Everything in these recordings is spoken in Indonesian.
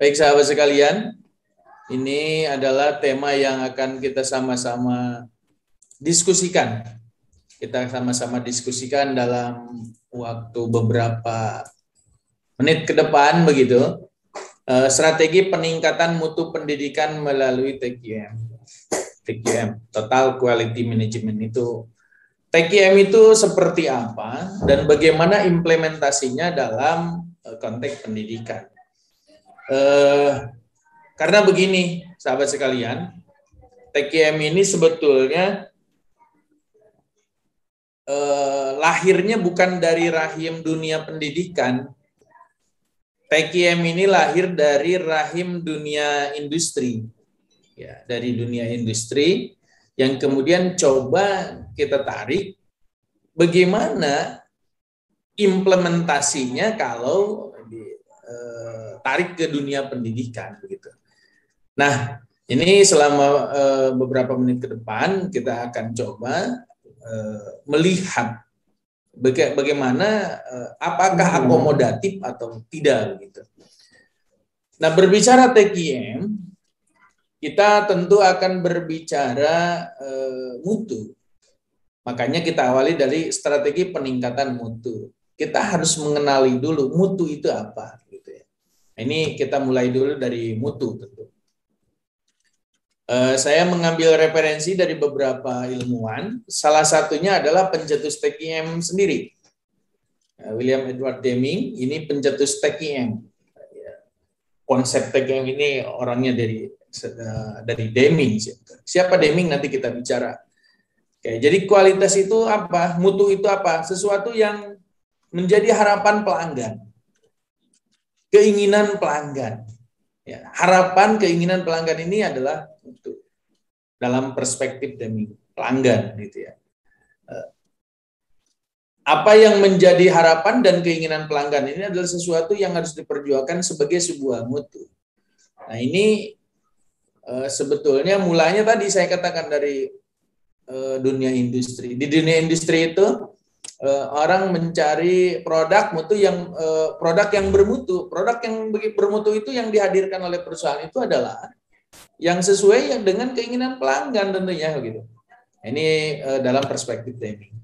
Baik sahabat sekalian, ini adalah tema yang akan kita sama-sama diskusikan. Kita sama-sama diskusikan dalam waktu beberapa menit ke depan begitu. Strategi peningkatan mutu pendidikan melalui TQM. TQM, Total Quality Management itu. TQM itu seperti apa dan bagaimana implementasinya dalam konteks pendidikan. Karena begini, sahabat sekalian, TQM ini sebetulnya lahirnya bukan dari rahim dunia pendidikan. TQM ini lahir dari rahim dunia industri, ya, dari dunia industri yang kemudian coba kita tarik bagaimana implementasinya kalau tarik ke dunia pendidikan begitu. Nah, ini selama beberapa menit ke depan kita akan coba melihat bagaimana apakah akomodatif atau tidak begitu. Nah, berbicara TQM, kita tentu akan berbicara mutu. Makanya kita awali dari strategi peningkatan mutu. Kita harus mengenali dulu mutu itu apa. Ini kita mulai dulu dari mutu tentu. Saya mengambil referensi dari beberapa ilmuwan. Salah satunya adalah pencetus TQM sendiri. William Edward Deming, ini pencetus TQM. Konsep TQM ini orangnya dari Deming. Siapa Deming nanti kita bicara. Oke, jadi kualitas itu apa? Mutu itu apa? Sesuatu yang menjadi harapan pelanggan. Keinginan pelanggan. Ya, harapan keinginan pelanggan ini adalah untuk dalam perspektif demi pelanggan gitu ya. Apa yang menjadi harapan dan keinginan pelanggan ini adalah sesuatu yang harus diperjuangkan sebagai sebuah mutu. Nah, ini sebetulnya mulanya tadi saya katakan dari dunia industri. Di dunia industri itu orang mencari produk yang bermutu. Produk yang bermutu itu yang dihadirkan oleh perusahaan itu adalah yang sesuai dengan keinginan pelanggan tentunya gitu. Ini dalam perspektif Deming.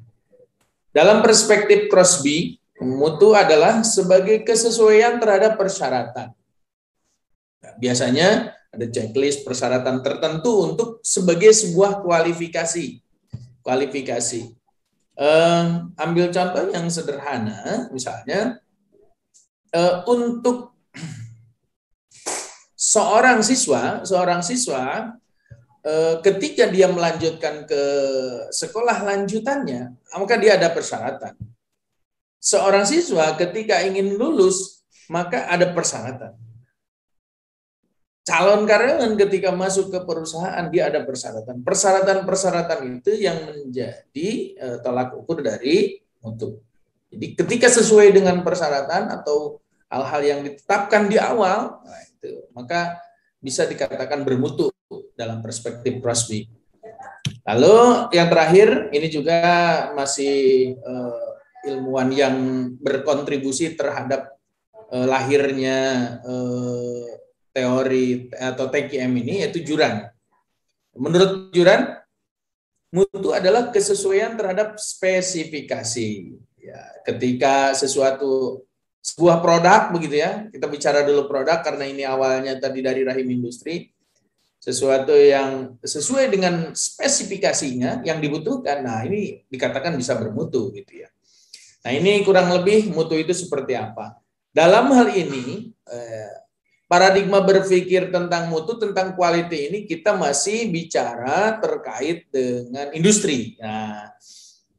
Dalam perspektif Crosby, mutu adalah sebagai kesesuaian terhadap persyaratan. Nah, biasanya ada checklist persyaratan tertentu untuk sebagai sebuah kualifikasi. Ambil contoh yang sederhana, misalnya untuk seorang siswa ketika dia melanjutkan ke sekolah lanjutannya, maka dia ada persyaratan. Seorang siswa ketika ingin lulus, maka ada persyaratan. Calon karyawan ketika masuk ke perusahaan, dia ada persyaratan. Persyaratan-persyaratan itu yang menjadi tolak ukur dari mutu. Jadi ketika sesuai dengan persyaratan atau hal-hal yang ditetapkan di awal, nah itu, maka bisa dikatakan bermutu dalam perspektif Crosby. Lalu yang terakhir, ini juga masih ilmuwan yang berkontribusi terhadap lahirnya teori atau TQM ini, yaitu Juran. Menurut Juran, mutu adalah kesesuaian terhadap spesifikasi. Ya, ketika sebuah produk begitu ya, kita bicara dulu produk karena ini awalnya tadi dari rahim industri, sesuatu yang sesuai dengan spesifikasinya yang dibutuhkan. Nah, ini dikatakan bisa bermutu gitu ya. Nah, ini kurang lebih mutu itu seperti apa. Dalam hal ini paradigma berpikir tentang mutu, tentang quality ini kita masih bicara terkait dengan industri. Nah,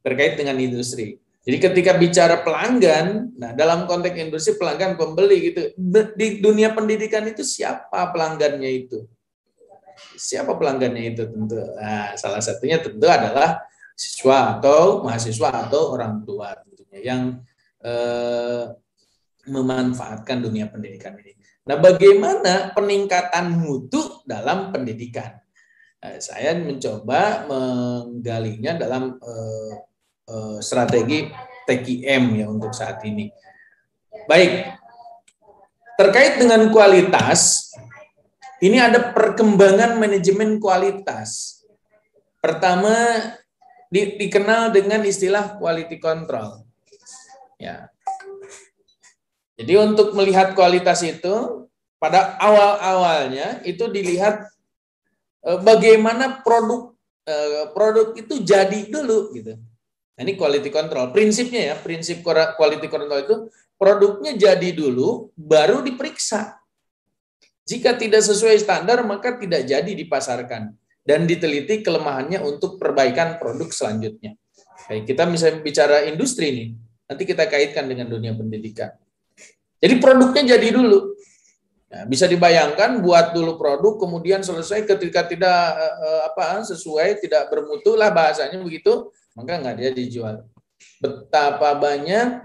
terkait dengan industri. Jadi ketika bicara pelanggan, nah dalam konteks industri pelanggan pembeli gitu. Di dunia pendidikan itu siapa pelanggannya itu? Siapa pelanggannya itu tentu. Nah, salah satunya tentu adalah siswa atau mahasiswa atau orang tua tentunya yang memanfaatkan dunia pendidikan ini. Nah, bagaimana peningkatan mutu dalam pendidikan? Nah, saya mencoba menggalinya dalam strategi TQM ya untuk saat ini. Baik, terkait dengan kualitas, ini ada perkembangan manajemen kualitas. Pertama, dikenal dengan istilah quality control. Ya. Jadi untuk melihat kualitas itu, pada awal-awalnya itu dilihat bagaimana produk itu jadi dulu gitu. Nah, ini quality control. Prinsipnya ya, prinsip quality control itu produknya jadi dulu, baru diperiksa. Jika tidak sesuai standar, maka tidak jadi dipasarkan dan diteliti kelemahannya untuk perbaikan produk selanjutnya. Baik, kita misalnya bicara industri nih, nanti kita kaitkan dengan dunia pendidikan. Jadi produknya jadi dulu. Nah, bisa dibayangkan buat dulu produk, kemudian selesai ketika tidak sesuai, tidak bermutu lah bahasanya begitu, maka nggak dia dijual. Betapa banyak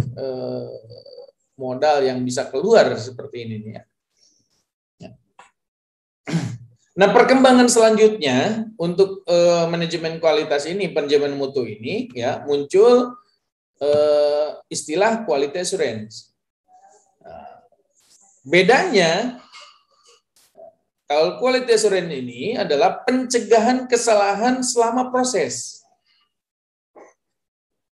modal yang bisa keluar seperti ini nih ya. Nah, perkembangan selanjutnya untuk manajemen kualitas ini, manajemen mutu ini ya, muncul istilah quality assurance. Bedanya, kalau quality assurance ini adalah pencegahan kesalahan selama proses.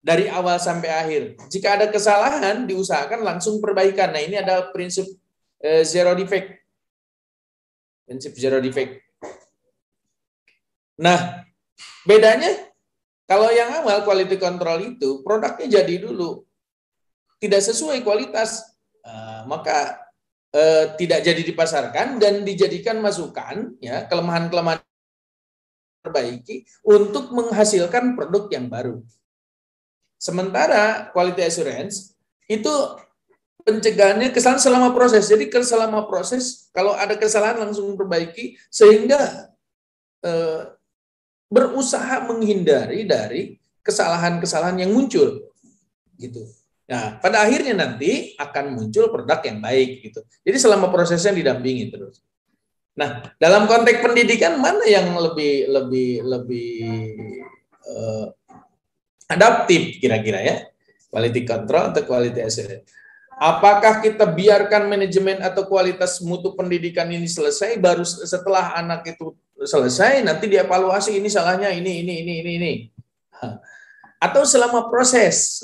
Dari awal sampai akhir. Jika ada kesalahan, diusahakan langsung perbaikan. Nah, ini adalah prinsip zero defect. Prinsip zero defect. Nah, bedanya, kalau yang awal quality control itu, produknya jadi dulu. Tidak sesuai kualitas, maka tidak jadi dipasarkan dan dijadikan masukan ya, kelemahan-kelemahan perbaiki untuk menghasilkan produk yang baru. Sementara quality assurance itu pencegahannya kesalahan selama proses. Jadi selama proses kalau ada kesalahan langsung perbaiki sehingga berusaha menghindari dari kesalahan-kesalahan yang muncul gitu. Nah, pada akhirnya nanti akan muncul produk yang baik gitu. Jadi selama prosesnya didampingi terus. Nah, dalam konteks pendidikan mana yang lebih adaptif kira-kira ya? Quality control atau quality assurance? Apakah kita biarkan manajemen atau kualitas mutu pendidikan ini selesai, baru setelah anak itu selesai nanti dievaluasi ini salahnya ini. Atau selama proses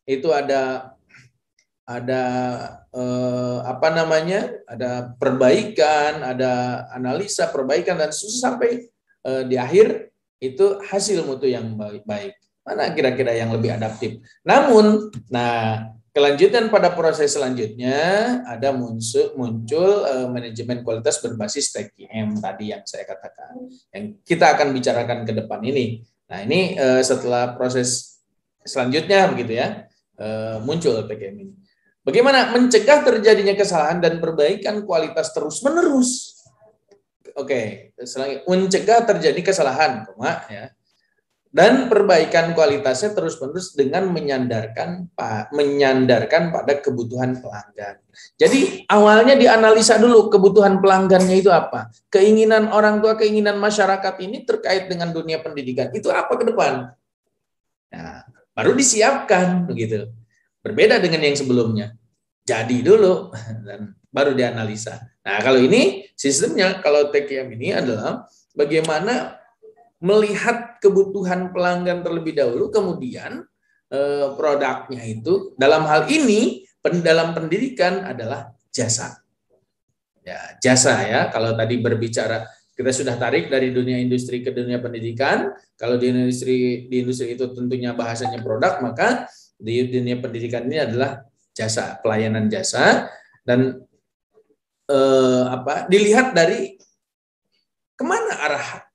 itu ada ada perbaikan, ada analisa perbaikan dan sampai di akhir itu hasil mutu yang baik. Mana kira-kira yang lebih adaptif? Namun, kelanjutan pada proses selanjutnya ada muncul manajemen kualitas berbasis TQM tadi yang saya katakan, yang kita akan bicarakan ke depan ini. Nah, ini setelah proses selanjutnya begitu ya, muncul TQM ini. Bagaimana mencegah terjadinya kesalahan dan perbaikan kualitas terus-menerus? Oke, mencegah terjadi kesalahan, ya. Dan perbaikan kualitasnya terus-menerus dengan menyandarkan pada kebutuhan pelanggan. Jadi awalnya dianalisa dulu kebutuhan pelanggannya itu apa, keinginan orang tua, keinginan masyarakat ini terkait dengan dunia pendidikan itu apa ke depan. Nah, baru disiapkan begitu. Berbeda dengan yang sebelumnya. Jadi dulu dan baru dianalisa. Nah, kalau ini sistemnya, kalau TQM ini adalah bagaimana melihat kebutuhan pelanggan terlebih dahulu, kemudian produknya itu dalam hal ini dalam pendidikan adalah jasa. Ya, jasa ya. Kalau tadi berbicara kita sudah tarik dari dunia industri ke dunia pendidikan. Kalau di industri itu tentunya bahasanya produk, maka di dunia pendidikan ini adalah jasa, pelayanan jasa dan dilihat dari kemana arah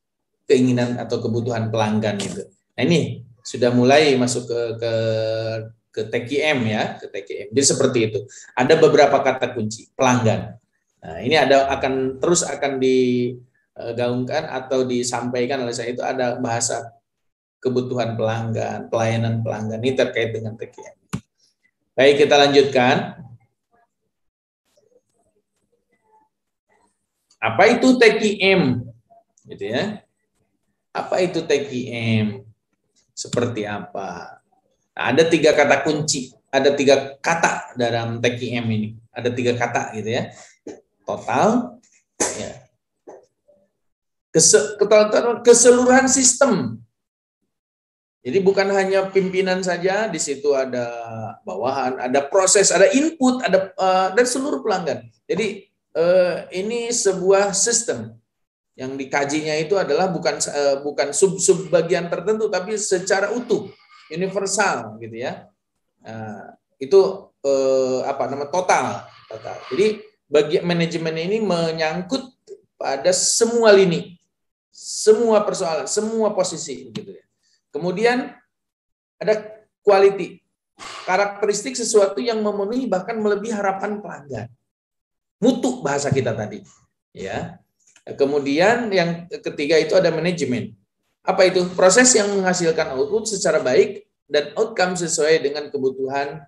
keinginan atau kebutuhan pelanggan itu. Nah, ini sudah mulai masuk ke TQM ya, ke TQM. Jadi seperti itu. Ada beberapa kata kunci pelanggan. Nah, ini akan digaungkan atau disampaikan oleh saya, itu ada bahasa kebutuhan pelanggan, pelayanan pelanggan, ini terkait dengan TQM. Baik, kita lanjutkan. Apa itu TQM? Gitu ya. Apa itu TQM? Seperti apa? Nah, ada 3 kata kunci ada 3 kata dalam TKM ini. Ada 3 kata gitu ya. Total, ya. Keseluruhan sistem. Jadi bukan hanya pimpinan saja, di situ ada bawahan, ada proses, ada input, ada dan seluruh pelanggan. Jadi ini sebuah sistem yang dikajinya itu adalah bukan sub bagian tertentu, tapi secara utuh, universal gitu ya. Itu total. Jadi bagian manajemen ini menyangkut pada semua lini, semua persoalan, semua posisi gitu ya. Kemudian ada quality, karakteristik sesuatu yang memenuhi bahkan melebihi harapan pelanggan. Mutu bahasa kita tadi, ya. Kemudian yang ketiga itu ada manajemen. Apa itu? Proses yang menghasilkan output secara baik dan outcome sesuai dengan kebutuhan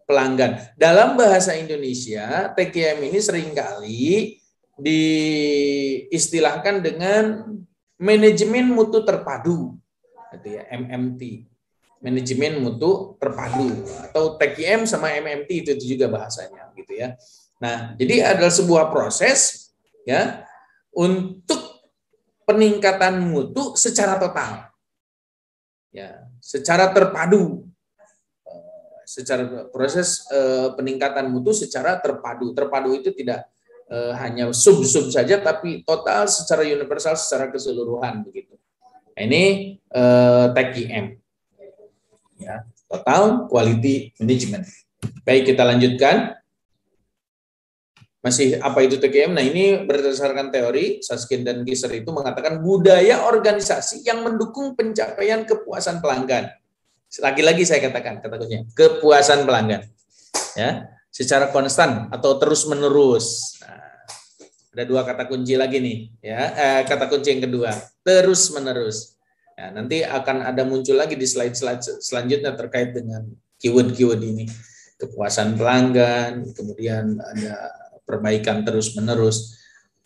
pelanggan. Dalam bahasa Indonesia, TKM ini seringkali diistilahkan dengan manajemen mutu terpadu. Gitu ya, MMT, manajemen mutu terpadu, atau TKM sama MMT itu juga bahasanya gitu ya. Nah, jadi adalah sebuah proses ya untuk peningkatan mutu secara total, ya, secara terpadu, secara proses peningkatan mutu secara terpadu. Terpadu itu tidak hanya sub-sub saja, tapi total secara universal, secara keseluruhan begitu. Ini TKM, ya, Total Quality Management. Baik, kita lanjutkan. Masih apa itu TKM? Nah, ini berdasarkan teori Susskind dan Kieser itu mengatakan budaya organisasi yang mendukung pencapaian kepuasan pelanggan. Lagi-lagi saya katakan kata kuncinya kepuasan pelanggan, ya, secara konstan atau terus menerus. Nah, ada 2 kata kunci lagi nih, ya. Kata kunci yang kedua, terus menerus. Ya, nanti akan ada muncul lagi di slide-slide selanjutnya terkait dengan keyword-keyword ini. Kepuasan pelanggan, kemudian ada perbaikan terus menerus.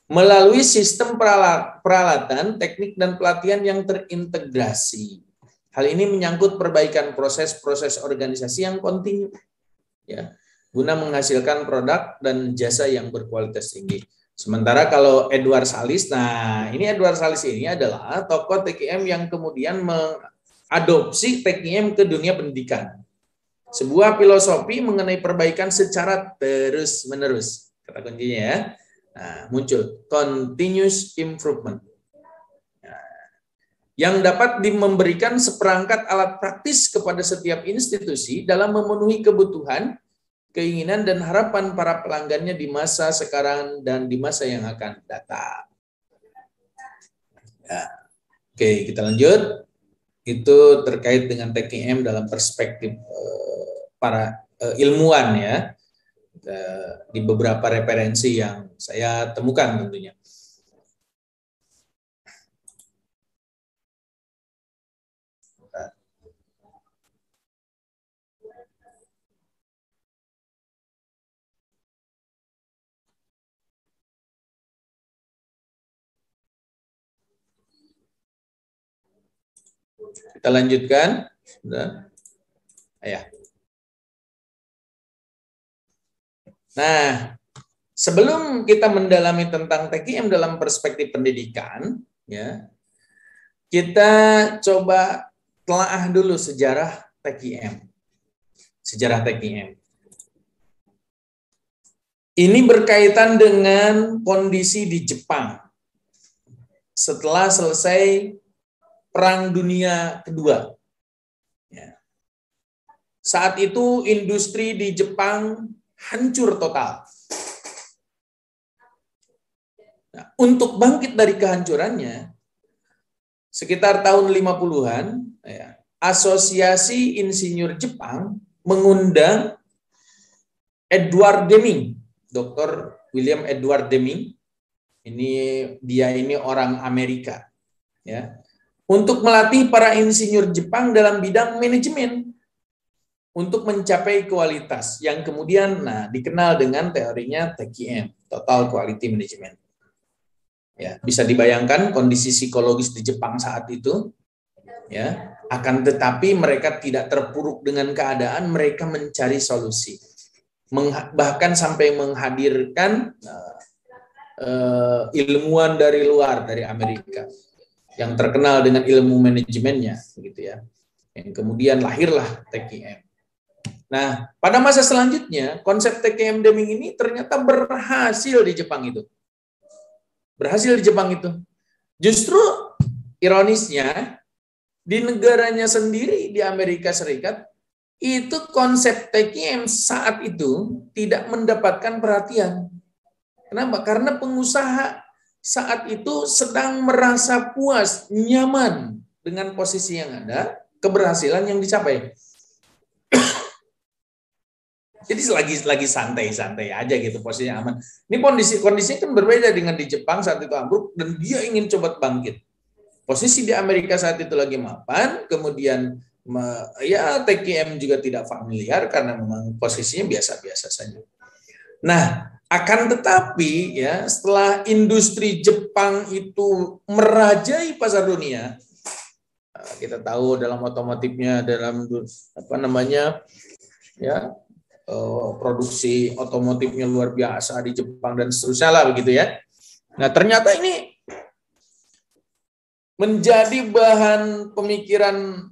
Melalui sistem peralatan, teknik, dan pelatihan yang terintegrasi. Hal ini menyangkut perbaikan proses-proses organisasi yang kontinu, ya, guna menghasilkan produk dan jasa yang berkualitas tinggi. Sementara kalau Edward Salis, nah ini Edward Salis ini adalah tokoh TKM yang kemudian mengadopsi TKM ke dunia pendidikan. Sebuah filosofi mengenai perbaikan secara terus-menerus. Kata kuncinya ya, nah, muncul continuous improvement. Nah, yang dapat memberikan seperangkat alat praktis kepada setiap institusi dalam memenuhi kebutuhan, keinginan, dan harapan para pelanggannya di masa sekarang dan di masa yang akan datang. Ya. Oke, kita lanjut. Itu terkait dengan TKM dalam perspektif para ilmuwan ya, di beberapa referensi yang saya temukan tentunya. Kita lanjutkan. Ya. Nah, sebelum kita mendalami tentang TKM dalam perspektif pendidikan, ya, kita coba telaah dulu sejarah TKM. Sejarah TKM. Ini berkaitan dengan kondisi di Jepang setelah selesai Perang Dunia Kedua. Ya. Saat itu industri di Jepang hancur total. Nah, untuk bangkit dari kehancurannya, sekitar tahun 50-an, ya, Asosiasi Insinyur Jepang mengundang Edward Deming, Dr. William Edward Deming. Dia ini orang Amerika, ya, untuk melatih para insinyur Jepang dalam bidang manajemen untuk mencapai kualitas yang kemudian dikenal dengan teorinya TQM, Total Quality Management. Ya, bisa dibayangkan kondisi psikologis di Jepang saat itu. Ya, akan tetapi mereka tidak terpuruk dengan keadaan, mereka mencari solusi. Bahkan sampai menghadirkan ilmuwan dari luar, dari Amerika, yang terkenal dengan ilmu manajemennya, gitu ya. Yang kemudian lahirlah TKM. Nah, pada masa selanjutnya, konsep TKM Deming ini ternyata berhasil di Jepang itu. Berhasil di Jepang itu. Justru ironisnya, di negaranya sendiri, di Amerika Serikat, itu konsep TKM saat itu tidak mendapatkan perhatian. Kenapa? Karena pengusaha saat itu sedang merasa puas, nyaman dengan posisi yang ada, keberhasilan yang dicapai. Jadi lagi santai-santai aja gitu, posisinya aman. Ini kondisinya kan berbeda dengan di Jepang saat itu ambruk, dan dia ingin coba bangkit. Posisi di Amerika saat itu lagi mapan, kemudian ya TKM juga tidak familiar karena memang posisinya biasa-biasa saja. Nah, akan tetapi ya setelah industri Jepang itu merajai pasar dunia, kita tahu dalam otomotifnya, dalam apa namanya ya produksi otomotifnya luar biasa di Jepang dan seterusnya lah begitu ya. Nah, ternyata ini menjadi bahan pemikiran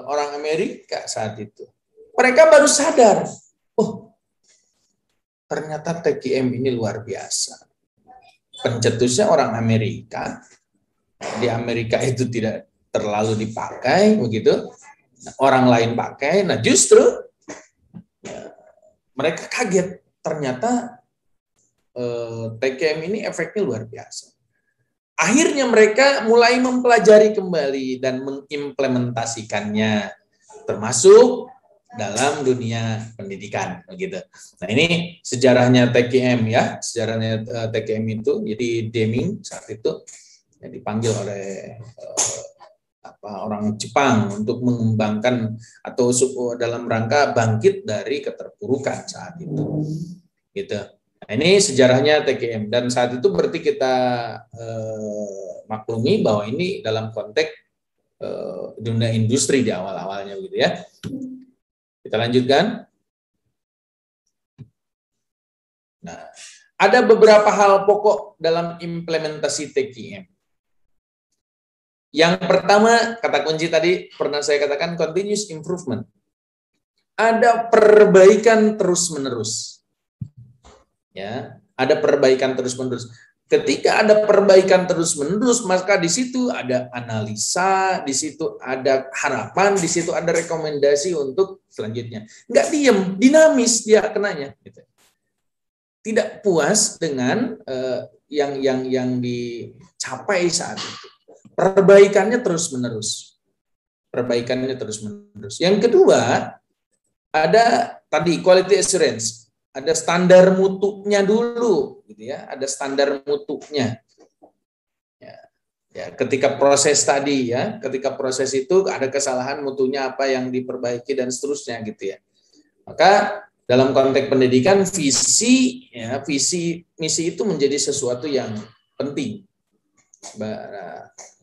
orang Amerika saat itu. Mereka baru sadar, oh ternyata TKM ini luar biasa. Pencetusnya orang Amerika. Di Amerika itu tidak terlalu dipakai begitu. Nah, orang lain pakai. Nah, justru ya, mereka kaget ternyata TKM ini efeknya luar biasa. Akhirnya mereka mulai mempelajari kembali dan mengimplementasikannya, termasuk dalam dunia pendidikan, begitu. Nah, ini sejarahnya TKM ya, sejarahnya TKM itu. Jadi Deming saat itu ya, dipanggil oleh orang Jepang untuk mengembangkan atau dalam rangka bangkit dari keterpurukan saat itu, gitu. Nah, ini sejarahnya TKM, dan saat itu berarti kita maklumi bahwa ini dalam konteks dunia industri di awal-awalnya gitu ya. Kita lanjutkan. Nah, ada beberapa hal pokok dalam implementasi TKM. Yang pertama, kata kunci tadi pernah saya katakan continuous improvement. Ada perbaikan terus-menerus. Ya, ada perbaikan terus-menerus. Ketika ada perbaikan terus-menerus, maka di situ ada analisa, di situ ada harapan, di situ ada rekomendasi untuk selanjutnya. Nggak diem, dinamis dia kenanya. Tidak puas dengan yang dicapai saat itu. Perbaikannya terus-menerus. Perbaikannya terus-menerus. Yang kedua, ada tadi quality assurance. Ada standar mutunya dulu, gitu ya. Ada standar mutunya. Ya, ketika proses tadi ya, ketika proses itu ada kesalahan mutunya apa yang diperbaiki dan seterusnya, gitu ya. Maka dalam konteks pendidikan visi misi itu menjadi sesuatu yang penting.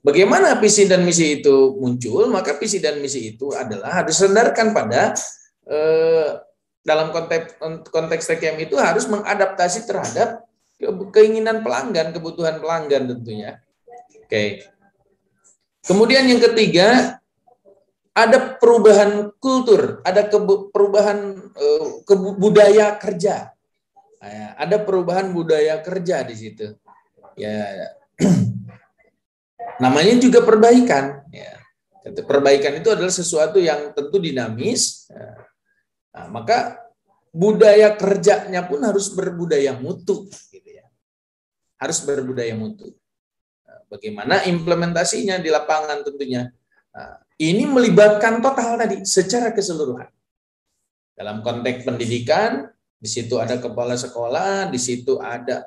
Bagaimana visi dan misi itu muncul? Maka visi dan misi itu adalah harus disandarkan pada dalam konteks TKM itu harus mengadaptasi terhadap keinginan pelanggan, kebutuhan pelanggan tentunya. Oke. Kemudian yang ketiga, ada perubahan kultur, ada perubahan budaya kerja. Ada perubahan budaya kerja di situ. Ya, namanya juga perbaikan. Ya. Perbaikan itu adalah sesuatu yang tentu dinamis. Nah, maka budaya kerjanya pun harus berbudaya mutu, gitu ya. Harus berbudaya mutu. Nah, bagaimana implementasinya di lapangan tentunya. Nah, ini melibatkan total tadi secara keseluruhan. Dalam konteks pendidikan, di situ ada kepala sekolah, di situ ada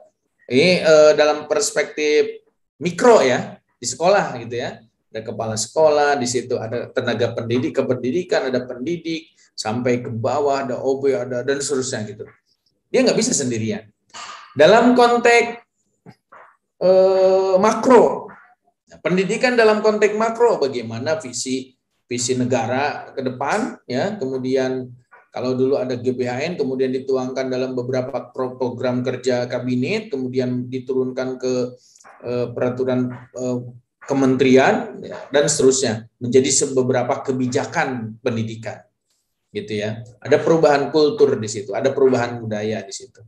dalam perspektif mikro ya, di sekolah gitu ya. Ada kepala sekolah, di situ ada tenaga pendidik, kependidikan, ada pendidik, sampai ke bawah ada OB, ada dan seterusnya gitu. Dia nggak bisa sendirian. Dalam konteks makro, Pendidikan dalam konteks makro, bagaimana visi negara ke depan, ya. Kemudian kalau dulu ada GBHN, kemudian dituangkan dalam beberapa program kerja kabinet, kemudian diturunkan ke peraturan kementerian, ya, dan seterusnya, menjadi beberapa kebijakan pendidikan, gitu ya. Ada perubahan kultur di situ, ada perubahan budaya di situ.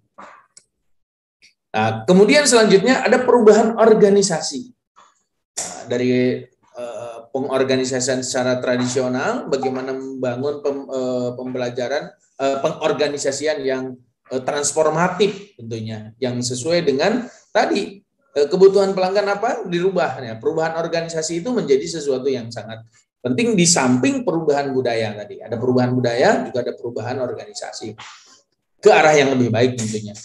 Nah, kemudian selanjutnya ada perubahan organisasi. Dari pengorganisasian secara tradisional, bagaimana membangun pembelajaran, pengorganisasian yang transformatif tentunya, yang sesuai dengan tadi kebutuhan pelanggan apa dirubah. Ya, perubahan organisasi itu menjadi sesuatu yang sangat penting di samping perubahan budaya tadi. Ada perubahan budaya, juga ada perubahan organisasi ke arah yang lebih baik tentunya.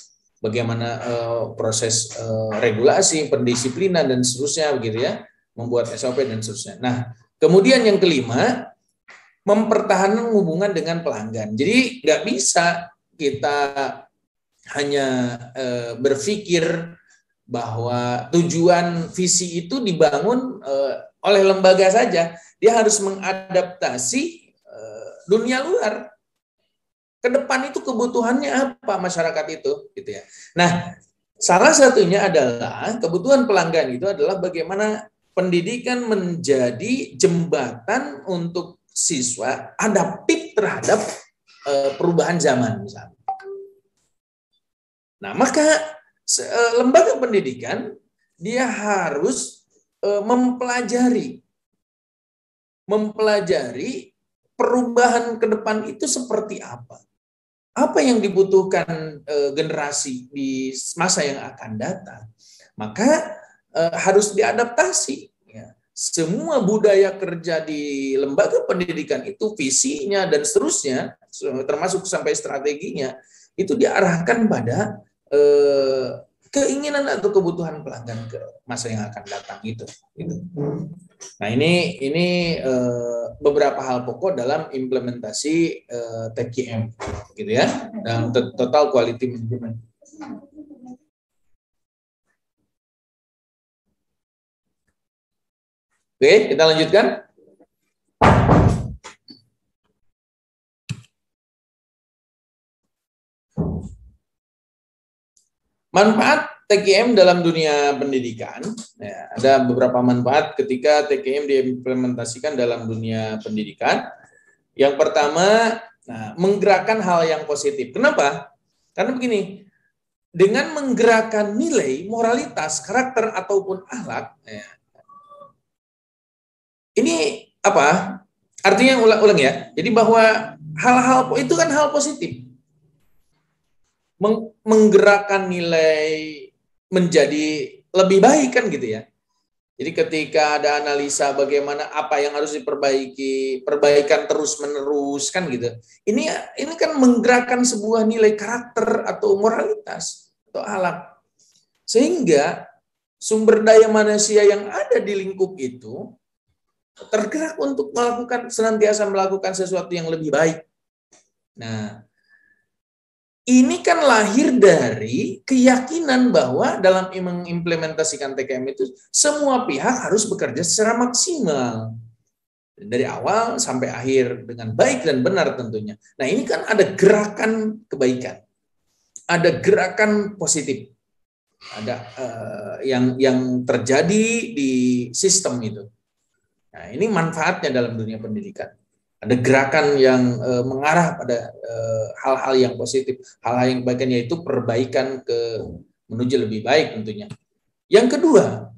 Bagaimana proses regulasi, pendisiplinan dan seterusnya begitu ya, membuat SOP dan seterusnya. Nah, kemudian yang kelima, mempertahankan hubungan dengan pelanggan. Jadi nggak bisa kita hanya berpikir bahwa tujuan visi itu dibangun oleh lembaga saja. Dia harus mengadaptasi dunia luar. Ke depan itu kebutuhannya apa masyarakat itu, gitu ya. Nah, salah satunya adalah kebutuhan pelanggan itu adalah bagaimana pendidikan menjadi jembatan untuk siswa adaptif terhadap perubahan zaman misalnya. Nah, maka lembaga pendidikan dia harus mempelajari perubahan ke depan itu seperti apa. Apa yang dibutuhkan generasi di masa yang akan datang, maka harus diadaptasi. Ya. Semua budaya kerja di lembaga pendidikan itu visinya dan seterusnya, termasuk sampai strateginya, itu diarahkan pada keinginan atau kebutuhan pelanggan ke masa yang akan datang itu. Nah, ini beberapa hal pokok dalam implementasi TQM, gitu ya, dalam total quality management. Oke, kita lanjutkan. Manfaat TQM dalam dunia pendidikan, ya, ada beberapa manfaat ketika TQM diimplementasikan dalam dunia pendidikan. Yang pertama, menggerakkan hal yang positif. Kenapa? Karena begini, dengan menggerakkan nilai, moralitas, karakter, ataupun akhlak, ya, ini apa? Artinya ulang ya. Jadi bahwa hal-hal itu kan hal positif. Menggerakkan nilai menjadi lebih baik kan gitu ya. Jadi ketika ada analisa bagaimana apa yang harus diperbaiki, perbaikan terus-menerus kan gitu. Ini kan menggerakkan sebuah nilai karakter atau moralitas atau akhlak. Sehingga sumber daya manusia yang ada di lingkup itu tergerak untuk senantiasa melakukan sesuatu yang lebih baik. Nah, ini kan lahir dari keyakinan bahwa dalam mengimplementasikan TQM itu semua pihak harus bekerja secara maksimal dari awal sampai akhir dengan baik dan benar tentunya. Nah, ini kan ada gerakan kebaikan, ada gerakan positif, ada yang terjadi di sistem itu. Nah, ini manfaatnya dalam dunia pendidikan. Ada gerakan yang mengarah pada hal-hal yang positif, hal-hal yang kebaikan, yaitu perbaikan menuju lebih baik tentunya. Yang kedua,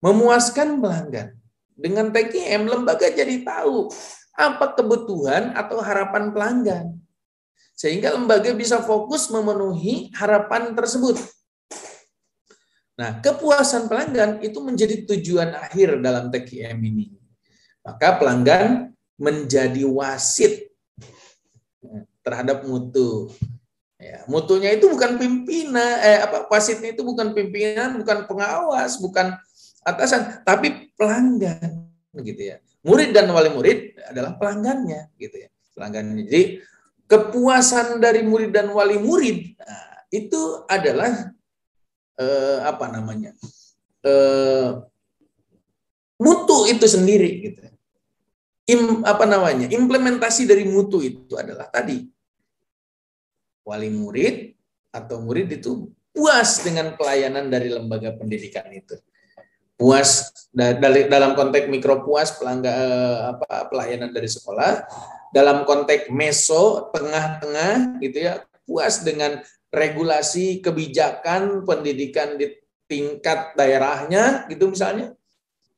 memuaskan pelanggan. Dengan TQM, lembaga jadi tahu apa kebutuhan atau harapan pelanggan. Sehingga lembaga bisa fokus memenuhi harapan tersebut. Nah, kepuasan pelanggan itu menjadi tujuan akhir dalam TQM ini. Maka pelanggan menjadi wasit terhadap mutu. Ya, mutunya itu bukan pimpinan, wasitnya itu bukan pimpinan, bukan pengawas, bukan atasan, tapi pelanggan, gitu ya. Murid dan wali murid adalah pelanggannya, gitu ya. Pelanggannya. Jadi kepuasan dari murid dan wali murid itu adalah mutu itu sendiri gitu. Implementasi dari mutu itu adalah tadi wali murid atau murid itu puas dengan pelayanan dari lembaga pendidikan itu. Puas dalam konteks mikro puas pelayanan dari sekolah, dalam konteks meso tengah-tengah gitu ya, puas dengan regulasi kebijakan pendidikan di tingkat daerahnya gitu misalnya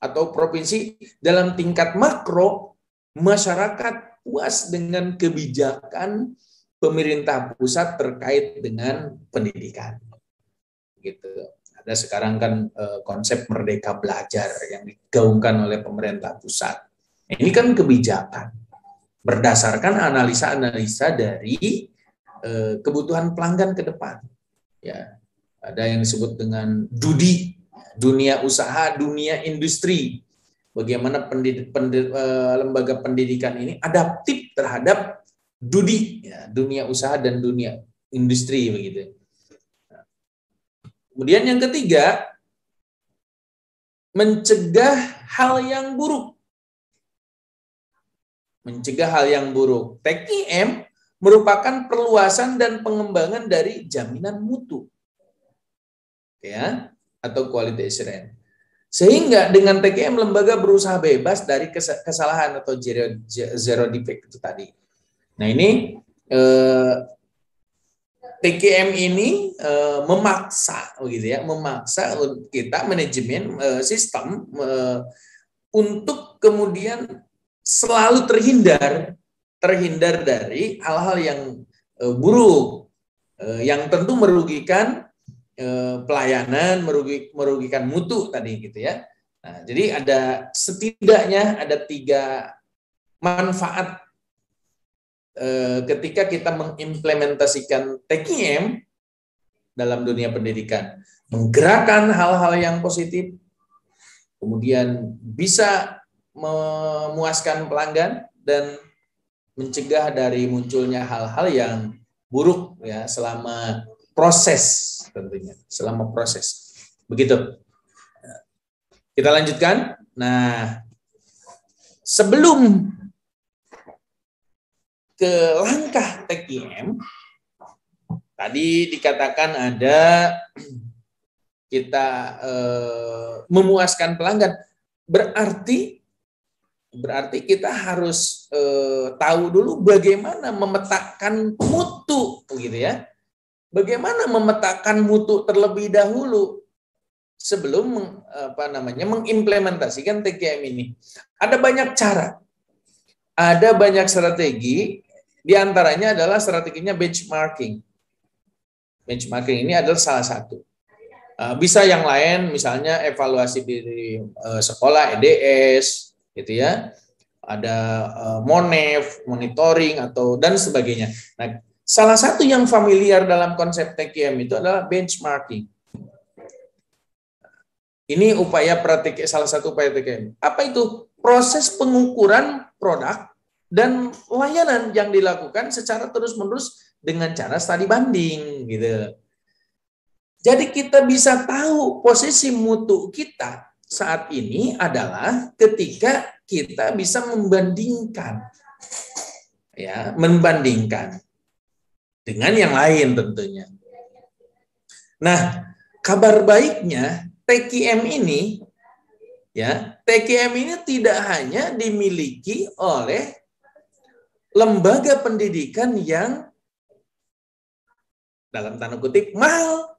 atau provinsi. Dalam tingkat makro, masyarakat puas dengan kebijakan pemerintah pusat terkait dengan pendidikan. Gitu. Ada sekarang kan konsep merdeka belajar yang digaungkan oleh pemerintah pusat. Ini kan kebijakan berdasarkan analisa-analisa dari kebutuhan pelanggan ke depan. Ya, ada yang disebut dengan DUDI, dunia usaha, dunia industri. Bagaimana lembaga pendidikan ini adaptif terhadap DUDI, ya, dunia usaha dan dunia industri begitu. Kemudian yang ketiga, mencegah hal yang buruk. Mencegah hal yang buruk. TKM merupakan perluasan dan pengembangan dari jaminan mutu, ya, atau quality assurance. Sehingga dengan TKM lembaga berusaha bebas dari kesalahan atau zero defect itu tadi. Nah ini TKM ini memaksa, begitu ya, memaksa kita manajemen sistem untuk kemudian selalu terhindar dari hal-hal yang buruk, yang tentu merugikan pelayanan, merugikan mutu tadi gitu ya. Nah, jadi setidaknya ada 3 manfaat ketika kita mengimplementasikan TKM dalam dunia pendidikan. Menggerakkan hal-hal yang positif, kemudian bisa memuaskan pelanggan dan mencegah dari munculnya hal-hal yang buruk ya selama proses, tentunya selama proses. Begitu. Kita lanjutkan. Nah, sebelum ke langkah TKM, tadi dikatakan ada kita memuaskan pelanggan. Berarti kita harus tahu dulu bagaimana memetakan mutu, gitu ya. Bagaimana memetakan mutu terlebih dahulu sebelum mengimplementasikan TKM ini. Ada banyak cara, ada banyak strategi. Di antaranya adalah strateginya benchmarking. Benchmarking ini adalah salah satu. Bisa yang lain, misalnya evaluasi di sekolah, EDS, gitu ya. Ada MONEF, monitoring dan sebagainya. Nah, salah satu yang familiar dalam konsep TKM itu adalah benchmarking. Ini salah satu upaya TKM. Apa itu? Proses pengukuran produk dan layanan yang dilakukan secara terus-menerus dengan cara studi banding, gitu. Jadi kita bisa tahu posisi mutu kita saat ini adalah ketika kita bisa membandingkan, ya, membandingkan dengan yang lain tentunya. Nah, kabar baiknya TKM ini, ya, TKM ini tidak hanya dimiliki oleh lembaga pendidikan yang dalam tanda kutip mahal,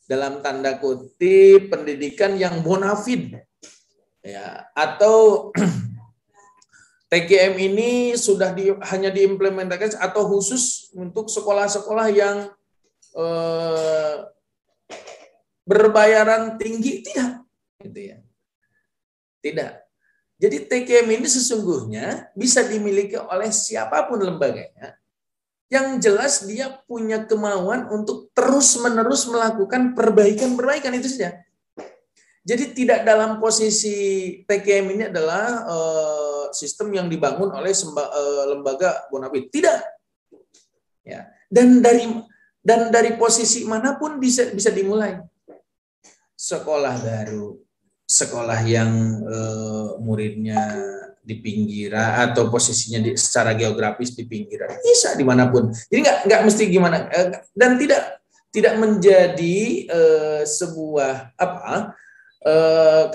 dalam tanda kutip pendidikan yang bonafide, ya, atau TKM ini sudah hanya diimplementasikan atau khusus untuk sekolah-sekolah yang berbayaran tinggi, tidak, gitu ya. Tidak. Jadi TKM ini sesungguhnya bisa dimiliki oleh siapapun lembaganya. Yang jelas dia punya kemauan untuk terus-menerus melakukan perbaikan-perbaikan, itu saja. Jadi tidak dalam posisi TKM ini adalah sistem yang dibangun oleh lembaga bonafide. Tidak. Ya. Dan dari posisi manapun bisa dimulai. Sekolah baru, sekolah yang muridnya di pinggiran atau posisinya secara geografis di pinggiran, bisa dimanapun. Jadi nggak mesti gimana, dan tidak menjadi sebuah apa,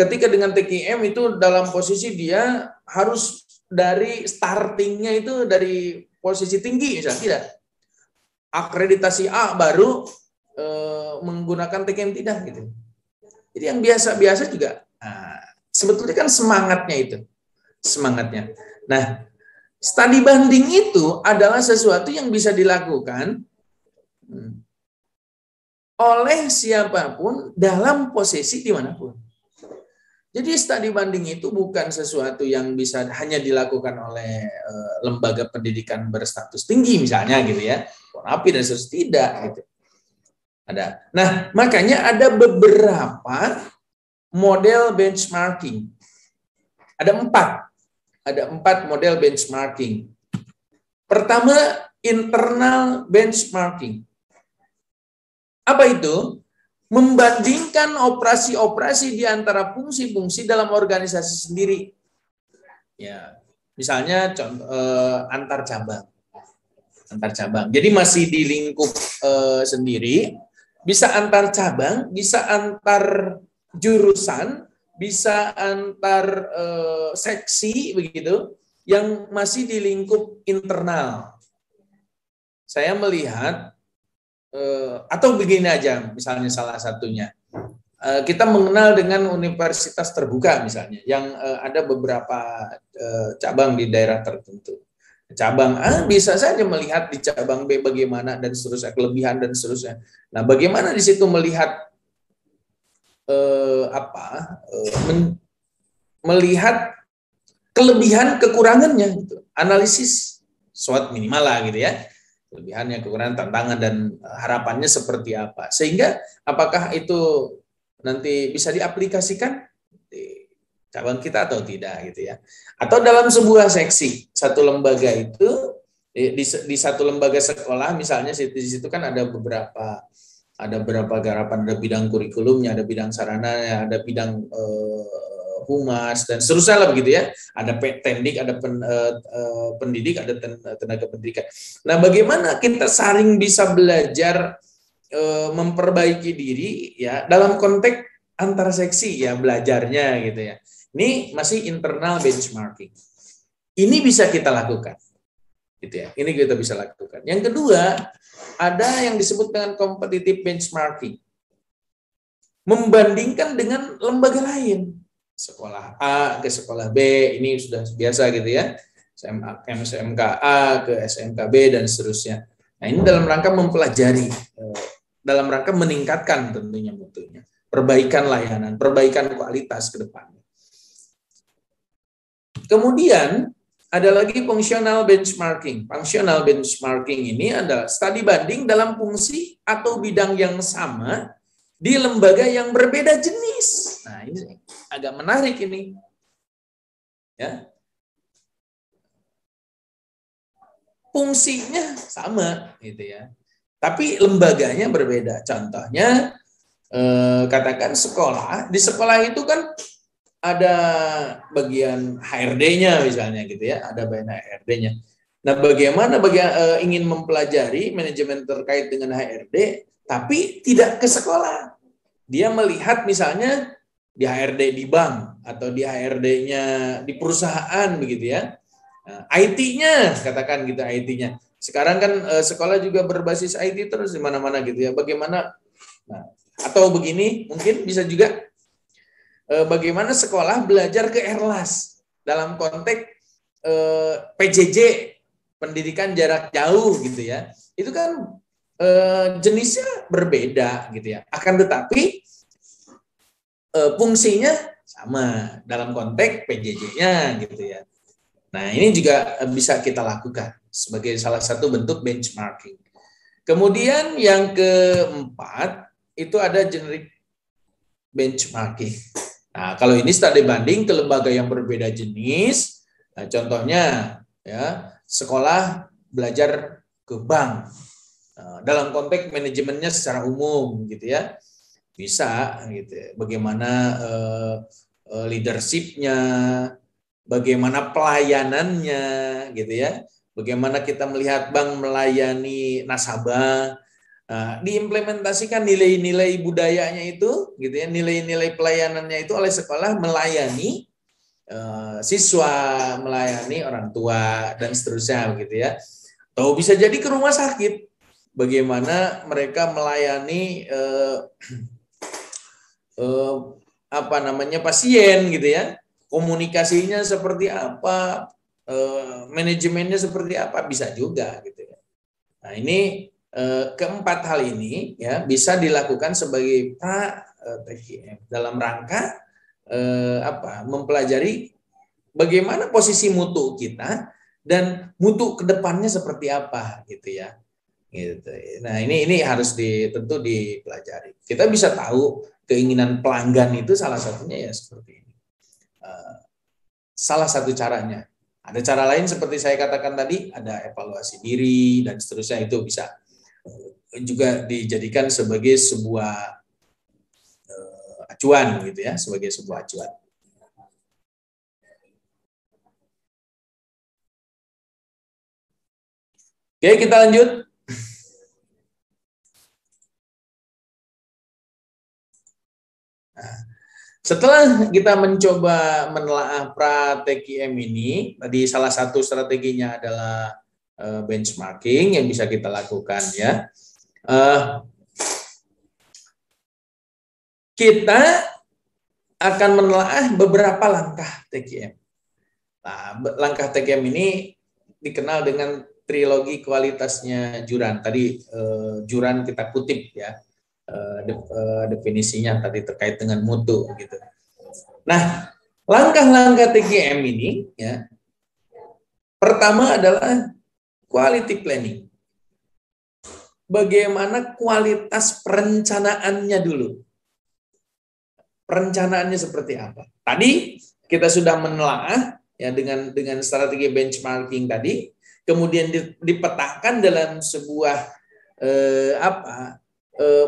ketika dengan TKM itu dalam posisi dia harus dari startingnya itu dari posisi tinggi, misalnya tidak. Akreditasi A baru menggunakan TKM, tidak gitu. Jadi yang biasa-biasa juga, sebetulnya kan semangatnya. Nah, studi banding itu adalah sesuatu yang bisa dilakukan oleh siapapun dalam posisi dimanapun. Jadi studi banding itu bukan sesuatu yang bisa hanya dilakukan oleh lembaga pendidikan berstatus tinggi misalnya gitu ya, Konapi dan seterusnya, tidak gitu. Ada. Nah, makanya ada beberapa model benchmarking. Ada empat model benchmarking. Pertama, internal benchmarking. Apa itu? Membandingkan operasi-operasi di antara fungsi-fungsi dalam organisasi sendiri. Ya, misalnya contoh antar cabang. Jadi masih di lingkup sendiri, bisa antar cabang, bisa antar jurusan, bisa antar seksi begitu, yang masih di lingkup internal. Saya melihat atau begini aja, misalnya salah satunya, kita mengenal dengan universitas terbuka misalnya, yang ada beberapa cabang di daerah tertentu. Cabang A bisa saja melihat di cabang B bagaimana dan seterusnya, kelebihan dan seterusnya. Nah, bagaimana di situ melihat melihat kelebihan kekurangannya, gitu. Analisis SWOT minimal lah gitu ya. Kelebihannya, kekurangan, tantangan, dan harapannya seperti apa. Sehingga apakah itu nanti bisa diaplikasikan di cabang kita atau tidak gitu ya. Atau dalam sebuah seksi, satu lembaga itu, di satu lembaga sekolah misalnya, di situ kan ada beberapa garapan, ada bidang kurikulumnya, ada bidang sarananya, ada bidang humas, dan seterusnya lah begitu ya. Ada tendik, ada pendidik, ada tenaga pendidikan. Nah, bagaimana kita saling bisa belajar memperbaiki diri ya dalam konteks antar seksi ya belajarnya gitu ya. Ini masih internal benchmarking. Ini bisa kita lakukan. Gitu ya. Ini kita bisa lakukan. Yang kedua, ada yang disebut dengan competitive benchmarking. Membandingkan dengan lembaga lain. Sekolah A ke sekolah B, ini sudah biasa gitu ya. SMK A ke SMK B dan seterusnya. Nah, ini dalam rangka mempelajari, dalam rangka meningkatkan tentunya mutunya. Perbaikan layanan, perbaikan kualitas ke depannya. Kemudian ada lagi functional benchmarking. Functional benchmarking ini adalah studi banding dalam fungsi atau bidang yang sama di lembaga yang berbeda jenis. Nah, ini agak menarik ini. Ya. Fungsinya sama gitu ya. Tapi lembaganya berbeda. Contohnya katakan sekolah, di sekolah itu kan ada bagian HRD-nya misalnya gitu ya, ada bagian HRD-nya. Nah, bagaimana ingin mempelajari manajemen terkait dengan HRD, tapi tidak ke sekolah. Dia melihat misalnya di HRD di bank atau di HRD-nya di perusahaan begitu ya. Nah, IT-nya, katakan gitu IT-nya. Sekarang kan sekolah juga berbasis IT terus di mana-mana gitu ya. Bagaimana? Nah, atau begini mungkin bisa juga bagaimana sekolah belajar ke Erlas dalam konteks PJJ, pendidikan jarak jauh gitu ya. Itu kan jenisnya berbeda gitu ya. Akan tetapi fungsinya sama dalam konteks PJJ-nya gitu ya. Nah, ini juga bisa kita lakukan sebagai salah satu bentuk benchmarking. Kemudian yang keempat itu ada generic benchmarking. Nah, kalau ini studi banding ke lembaga yang berbeda jenis, nah, contohnya ya sekolah belajar ke bank dalam konteks manajemennya secara umum gitu ya, bisa gitu. Bagaimana leadership-nya, bagaimana pelayanannya, gitu ya. Bagaimana kita melihat bank melayani nasabah, diimplementasikan nilai-nilai budayanya itu, gitu ya, nilai-nilai pelayanannya itu oleh sekolah melayani siswa, melayani orang tua dan seterusnya, gitu ya. Atau bisa jadi ke rumah sakit, bagaimana mereka melayani pasien, gitu ya. Komunikasinya seperti apa, manajemennya seperti apa, bisa juga, gitu ya. Nah, ini keempat hal ini ya bisa dilakukan sebagai TKM dalam rangka mempelajari bagaimana posisi mutu kita dan mutu kedepannya seperti apa, gitu ya. Gitu. Nah, ini harus tentu dipelajari. Kita bisa tahu keinginan pelanggan itu salah satunya ya seperti ini. Salah satu caranya. Ada cara lain seperti saya katakan tadi, ada evaluasi diri dan seterusnya, itu bisa juga dijadikan sebagai sebuah acuan, gitu ya, sebagai sebuah acuan. Oke, kita lanjut. Nah, setelah kita mencoba menelaah pra-TKM ini, tadi salah satu strateginya adalah benchmarking yang bisa kita lakukan ya. Kita akan menelaah beberapa langkah TKM. Nah, langkah TKM ini dikenal dengan trilogi kualitasnya Juran. Tadi Juran kita kutip ya. Definisinya tadi terkait dengan mutu gitu. Nah, langkah-langkah TKM ini ya. Pertama adalah quality planning. Bagaimana kualitas perencanaannya dulu. Perencanaannya seperti apa? Tadi kita sudah menelaah ya dengan strategi benchmarking tadi, kemudian dipetakan dalam sebuah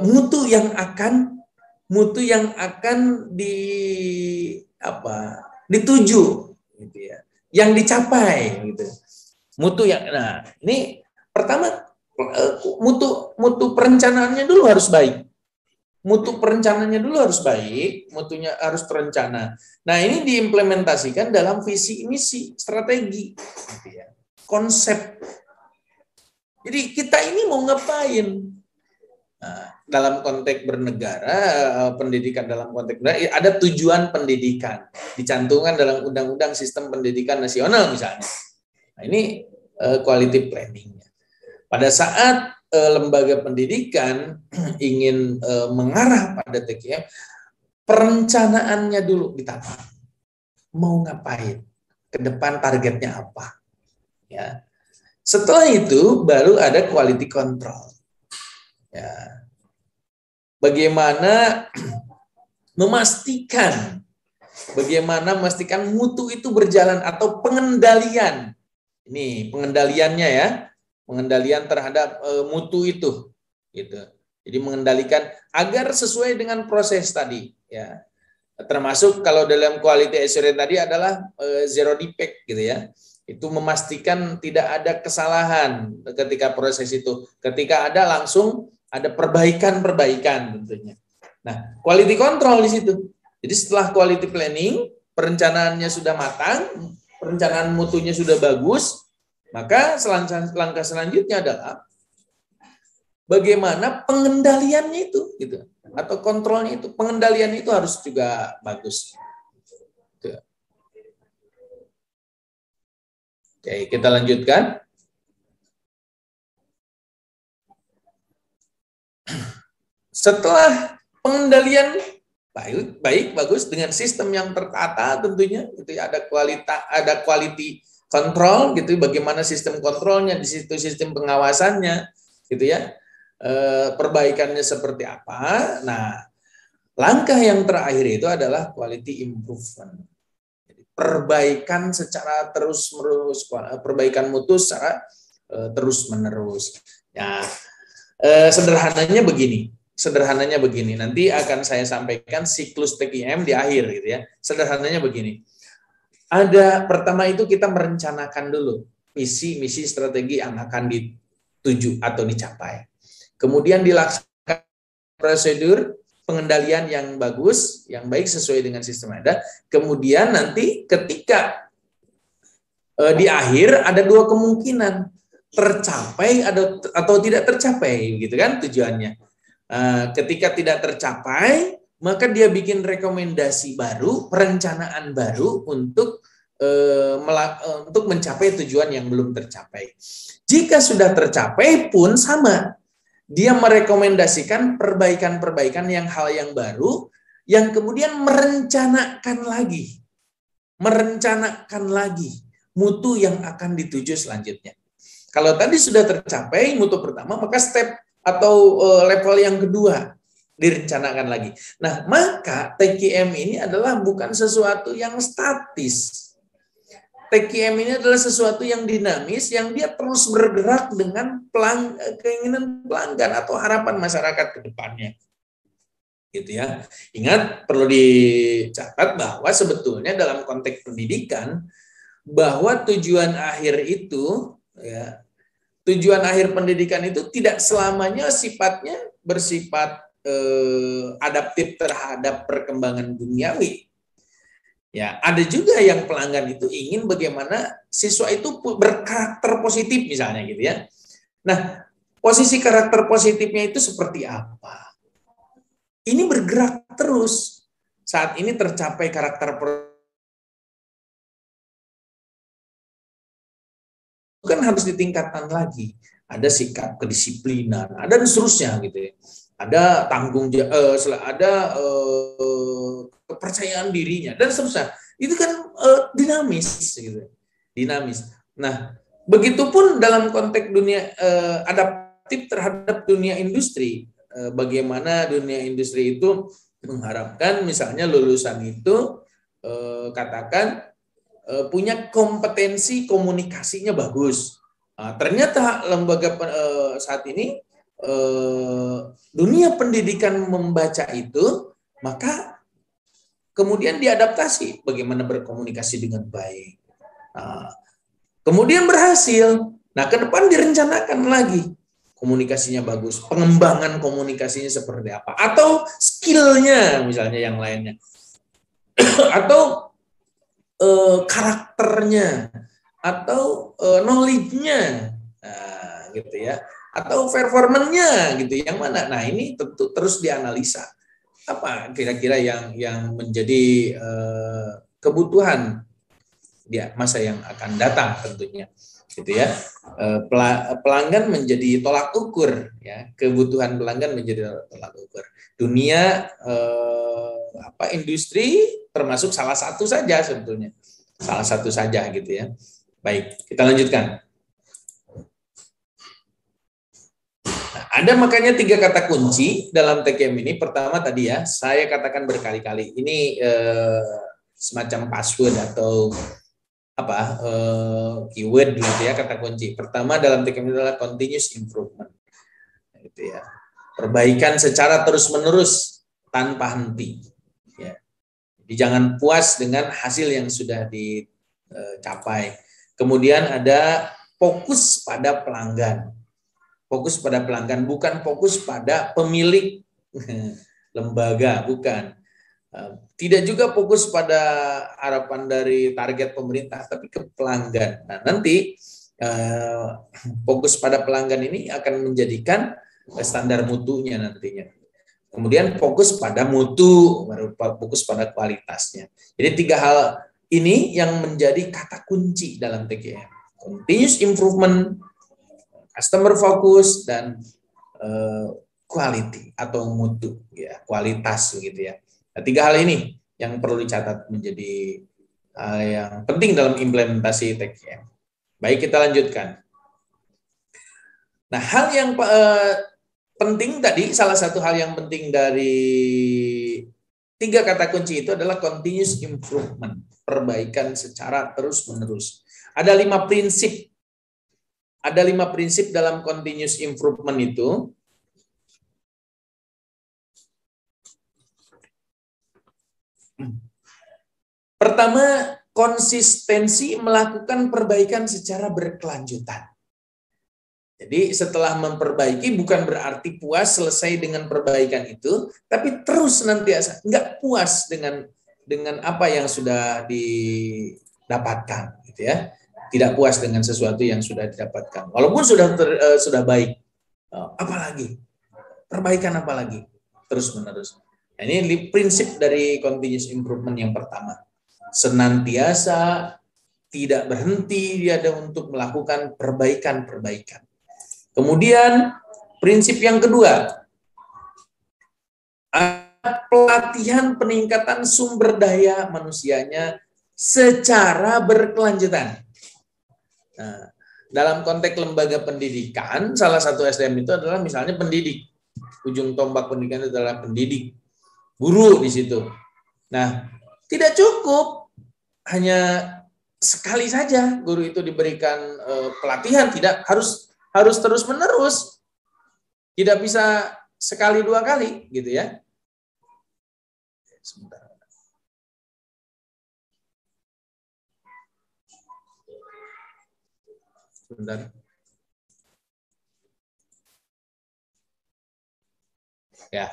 mutu yang akan dituju, gitu ya, yang dicapai, gitu. Mutu yang, nah ini pertama mutu perencanaannya dulu harus baik. Mutu perencanaannya dulu harus baik, mutunya harus terencana. Nah, ini diimplementasikan dalam visi misi strategi, gitu ya. Konsep. Jadi kita ini mau ngapain? Nah, dalam konteks bernegara, pendidikan dalam konteks bernegara, ada tujuan pendidikan, dicantumkan dalam Undang-Undang Sistem Pendidikan Nasional misalnya. Nah, ini quality planning-nya. Pada saat lembaga pendidikan ingin mengarah pada TKM, perencanaannya dulu ditata. Mau ngapain? Ke depan targetnya apa? Ya. Setelah itu baru ada quality control. Ya. Bagaimana memastikan mutu itu berjalan atau pengendalian. Ini pengendaliannya ya. Pengendalian terhadap mutu itu, gitu. Jadi mengendalikan agar sesuai dengan proses tadi, ya. Termasuk kalau dalam quality assurance tadi adalah zero defect, gitu ya. Itu memastikan tidak ada kesalahan ketika proses itu. Ketika ada langsung ada perbaikan tentunya. Nah, quality control di situ. Jadi setelah quality planning, perencanaannya sudah matang, perencanaan mutunya sudah bagus. Maka langkah selanjutnya adalah bagaimana pengendaliannya itu, gitu, atau kontrolnya itu, pengendalian itu harus juga bagus. Gitu. Oke, kita lanjutkan. Setelah pengendalian baik bagus dengan sistem yang tertata tentunya, itu ada quality kontrol, gitu, bagaimana sistem kontrolnya, di situ sistem pengawasannya, gitu ya, perbaikannya seperti apa. Nah, langkah yang terakhir itu adalah quality improvement, perbaikan secara terus-menerus, perbaikan mutu secara terus-menerus. Ya, sederhananya begini, sederhananya begini. Nanti akan saya sampaikan siklus TQM di akhir gitu ya. Sederhananya begini. Pertama itu kita merencanakan dulu misi strategi yang akan dituju atau dicapai. Kemudian dilaksanakan prosedur pengendalian yang bagus, yang baik sesuai dengan sistem ada. Kemudian nanti ketika di akhir ada dua kemungkinan, tercapai atau tidak tercapai, gitu kan tujuannya. Ketika tidak tercapai, maka dia bikin rekomendasi baru, perencanaan baru untuk mencapai tujuan yang belum tercapai. Jika sudah tercapai pun sama, dia merekomendasikan perbaikan-perbaikan hal yang baru, yang kemudian merencanakan lagi mutu yang akan dituju selanjutnya. Kalau tadi sudah tercapai mutu pertama, maka step atau level yang kedua direncanakan lagi. Nah, maka TQM ini adalah bukan sesuatu yang statis. TQM ini adalah sesuatu yang dinamis, yang dia terus bergerak dengan keinginan pelanggan atau harapan masyarakat ke depannya. Gitu ya. Ingat, perlu dicatat bahwa sebetulnya dalam konteks pendidikan, bahwa tujuan akhir itu, ya, tujuan akhir pendidikan itu tidak selamanya bersifat adaptif terhadap perkembangan duniawi. Ya, ada juga yang pelanggan itu ingin bagaimana siswa itu berkarakter positif misalnya gitu ya. Nah, posisi karakter positifnya itu seperti apa? Ini bergerak terus. Saat ini tercapai karakter kan harus ditingkatkan lagi. Ada sikap kedisiplinan, ada dan seterusnya gitu ya. Ada tanggung jawab, ada kepercayaan dirinya dan seterusnya. Itu kan dinamis gitu. Dinamis. Nah, begitupun dalam konteks dunia adaptif terhadap dunia industri. Bagaimana dunia industri itu mengharapkan misalnya lulusan itu katakan punya kompetensi komunikasinya bagus. Ternyata lembaga saat ini dunia pendidikan membaca itu, maka kemudian diadaptasi bagaimana berkomunikasi dengan baik. Kemudian berhasil. Nah, ke depan direncanakan lagi komunikasinya bagus, pengembangan komunikasinya seperti apa, atau skillnya misalnya yang lainnya, atau karakternya, atau knowledge-nya, gitu ya, atau performance-nya gitu, yang mana? Nah, ini tentu terus dianalisa apa kira-kira yang menjadi kebutuhan dia masa yang akan datang tentunya, gitu ya. Pelanggan menjadi tolak ukur, ya, kebutuhan pelanggan menjadi tolak ukur. Dunia industri termasuk salah satu saja sebetulnya, salah satu saja gitu ya. Baik, kita lanjutkan. Nah, ada makanya 3 kata kunci dalam TQM ini. Pertama tadi ya, saya katakan berkali-kali, ini semacam password atau keyword gitu ya, kata kunci. Pertama dalam TQM adalah continuous improvement. Gitu ya. Perbaikan secara terus-menerus tanpa henti. Ya. Jadi jangan puas dengan hasil yang sudah dicapai. Kemudian ada fokus pada pelanggan. Fokus pada pelanggan, bukan fokus pada pemilik lembaga, bukan. Tidak juga fokus pada harapan dari target pemerintah, tapi ke pelanggan. Nah, nanti fokus pada pelanggan ini akan menjadikan standar mutunya nantinya. Kemudian fokus pada mutu, baru fokus pada kualitasnya. Jadi 3 hal ini yang menjadi kata kunci dalam TQM. Continuous improvement, customer focus, dan quality atau mutu, ya, kualitas begitu ya. Nah, 3 hal ini yang perlu dicatat menjadi yang penting dalam implementasi TQM. Baik, kita lanjutkan. Nah, hal yang penting tadi, salah satu hal yang penting dari 3 kata kunci itu adalah continuous improvement, perbaikan secara terus-menerus. Ada 5 prinsip. Ada 5 prinsip dalam continuous improvement itu. Pertama, konsistensi melakukan perbaikan secara berkelanjutan. Jadi setelah memperbaiki bukan berarti puas selesai dengan perbaikan itu, tapi terus senantiasa nggak puas dengan apa yang sudah didapatkan, gitu ya. Tidak puas dengan sesuatu yang sudah didapatkan, walaupun sudah baik. Apalagi perbaikan, apalagi terus menerus. Nah, ini prinsip dari continuous improvement yang pertama. Senantiasa tidak berhenti dia ada untuk melakukan perbaikan-perbaikan. Kemudian prinsip yang kedua, pelatihan peningkatan sumber daya manusianya secara berkelanjutan. Nah, dalam konteks lembaga pendidikan, salah satu SDM itu adalah misalnya pendidik. Ujung tombak pendidikan itu adalah pendidik, guru di situ. Nah, tidak cukup hanya sekali saja guru itu diberikan pelatihan, tidak harus terus menerus, tidak bisa sekali dua kali, gitu ya. Sebentar. Ya.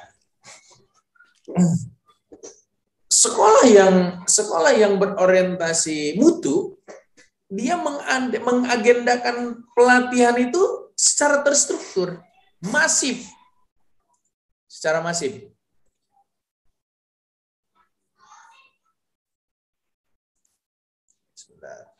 Sekolah yang berorientasi mutu, dia mengagendakan pelatihan itu secara terstruktur, masif, secara masif. Sebentar.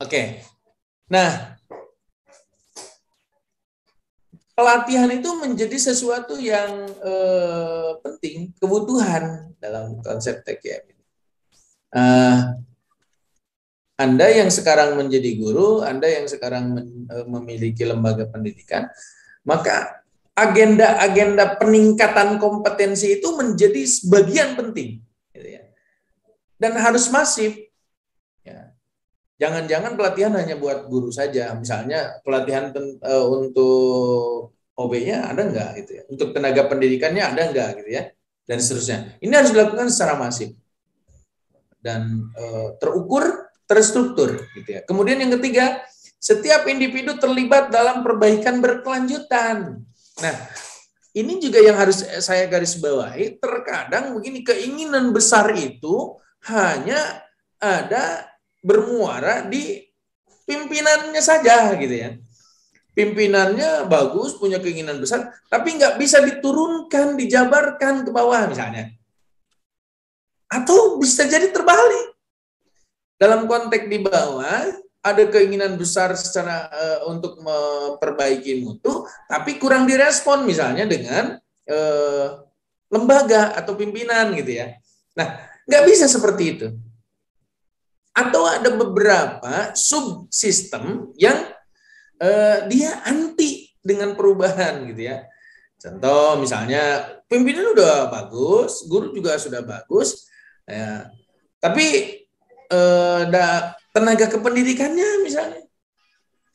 Oke. Nah, pelatihan itu menjadi sesuatu yang penting, kebutuhan dalam konsep TKM. Anda yang sekarang menjadi guru, Anda yang sekarang memiliki lembaga pendidikan, maka agenda-agenda peningkatan kompetensi itu menjadi sebagian penting, gitu ya. Dan harus masif. Ya. Jangan-jangan pelatihan hanya buat guru saja, misalnya pelatihan untuk OB-nya ada enggak, gitu ya. Untuk tenaga pendidikannya ada enggak, gitu ya, dan seterusnya. Ini harus dilakukan secara masif dan terukur, terstruktur, gitu ya. Kemudian yang ketiga, setiap individu terlibat dalam perbaikan berkelanjutan. Nah, ini juga yang harus saya garis bawahi. Terkadang begini, keinginan besar itu hanya ada bermuara di pimpinannya saja, gitu ya. Pimpinannya bagus, punya keinginan besar, tapi nggak bisa diturunkan, dijabarkan ke bawah misalnya. Atau bisa jadi terbalik. Dalam konteks di bawah, ada keinginan besar secara untuk memperbaiki mutu, tapi kurang direspon misalnya dengan lembaga atau pimpinan, gitu ya. Nah, nggak bisa seperti itu. Atau ada beberapa subsistem yang dia anti dengan perubahan, gitu ya. Contoh misalnya pimpinan udah bagus, guru juga sudah bagus, ya, tapi tenaga kependidikannya misalnya,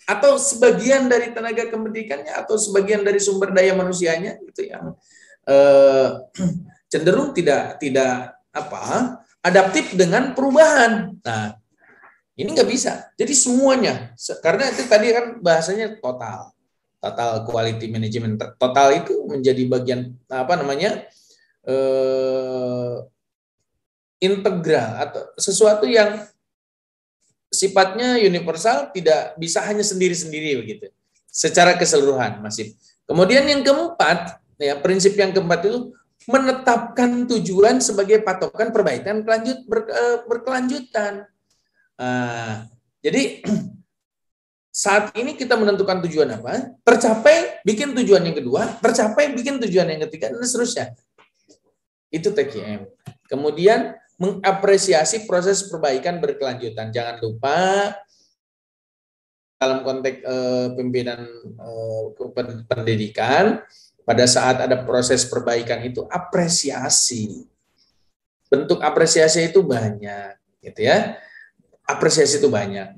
atau sebagian dari tenaga kependidikannya, atau sebagian dari sumber daya manusianya, gitu ya, cenderung tidak adaptif dengan perubahan. Nah, ini nggak bisa. Jadi semuanya, karena itu tadi kan bahasanya total quality management. Total itu menjadi bagian integral atau sesuatu yang sifatnya universal, tidak bisa hanya sendiri-sendiri begitu. Secara keseluruhan masif. Kemudian yang keempat, ya, prinsip yang keempat itu menetapkan tujuan sebagai patokan perbaikan berkelanjutan. Jadi saat ini kita menentukan tujuan apa, tercapai, bikin tujuan yang kedua, tercapai, bikin tujuan yang ketiga, dan seterusnya. Itu TQM. Kemudian mengapresiasi proses perbaikan berkelanjutan. Jangan lupa dalam konteks pimpinan pendidikan, pada saat ada proses perbaikan itu apresiasi. Bentuk apresiasi itu banyak, gitu ya. Apresiasi itu banyak.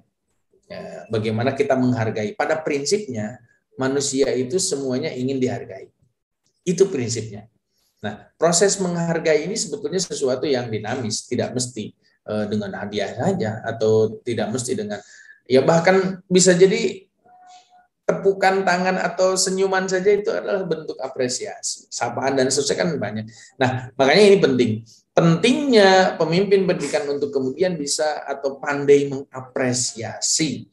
Ya, bagaimana kita menghargai. Pada prinsipnya, manusia itu semuanya ingin dihargai. Itu prinsipnya. Nah, proses menghargai ini sebetulnya sesuatu yang dinamis, tidak mesti dengan hadiah saja, atau tidak mesti dengan, ya bahkan bisa jadi tepukan tangan atau senyuman saja itu adalah bentuk apresiasi. Sapaan dan seterusnya kan banyak. Nah, makanya ini penting. Pentingnya pemimpin pendidikan untuk kemudian bisa atau pandai mengapresiasi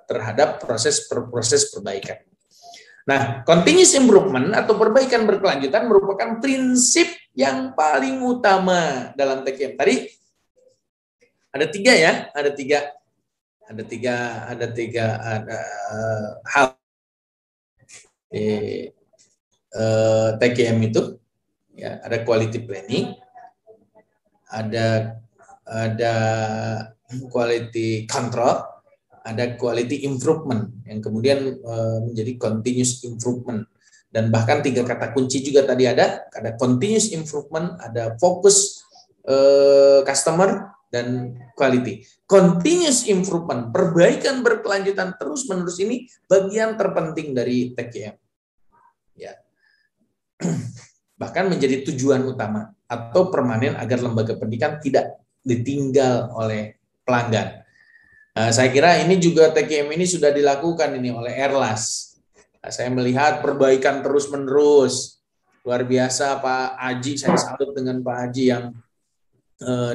terhadap proses perbaikan. Nah, continuous improvement atau perbaikan berkelanjutan merupakan prinsip yang paling utama dalam TQM. Tadi ada tiga ya, ada tiga hal di TQM itu. Ya, ada quality planning, ada quality control, ada quality improvement yang kemudian menjadi continuous improvement. Dan bahkan tiga kata kunci juga tadi ada continuous improvement, ada fokus customer, dan quality. Continuous improvement, perbaikan berkelanjutan terus-menerus ini bagian terpenting dari TQM. Ya. Bahkan menjadi tujuan utama atau permanen agar lembaga pendidikan tidak ditinggal oleh pelanggan. Saya kira ini juga TQM ini sudah dilakukan ini oleh Erlas. Saya melihat perbaikan terus-menerus. Luar biasa Pak Aji, saya salut dengan Pak Aji yang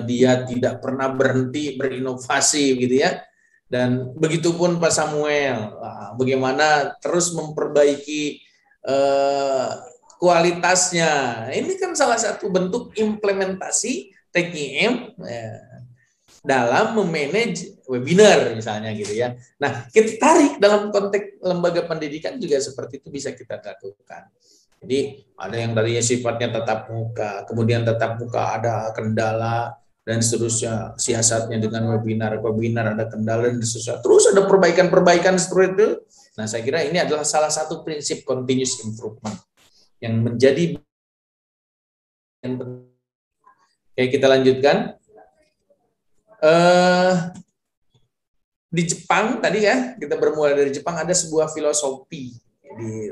dia tidak pernah berhenti berinovasi gitu ya. Dan begitupun Pak Samuel, bagaimana terus memperbaiki kualitasnya. Ini kan salah satu bentuk implementasi TQM dalam memanage webinar misalnya gitu ya. Nah, kita tarik dalam konteks lembaga pendidikan juga seperti itu bisa kita lakukan. Jadi ada yang tadinya sifatnya tatap muka, kemudian tatap muka ada kendala dan seterusnya, siasatnya dengan webinar ada kendala dan seterusnya. Terus ada perbaikan seperti itu. Nah, saya kira ini adalah salah satu prinsip continuous improvement yang menjadi yang penting. Oke, kita lanjutkan. Di Jepang tadi ya, kita bermula dari Jepang, ada sebuah filosofi di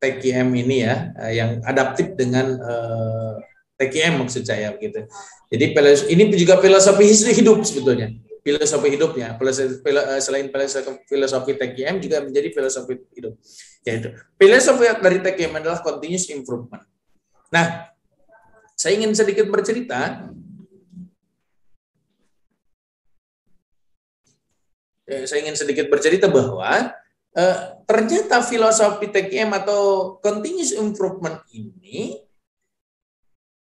TQM ini ya, yang adaptif dengan TQM maksud saya begitu. Jadi ini juga filosofi hidup sebetulnya. Filosofi hidupnya, selain filosofi TQM juga menjadi filosofi hidup. Yaitu filosofi dari TQM adalah continuous improvement. Nah, saya ingin sedikit bercerita. Bahwa ternyata filosofi TQM atau continuous improvement ini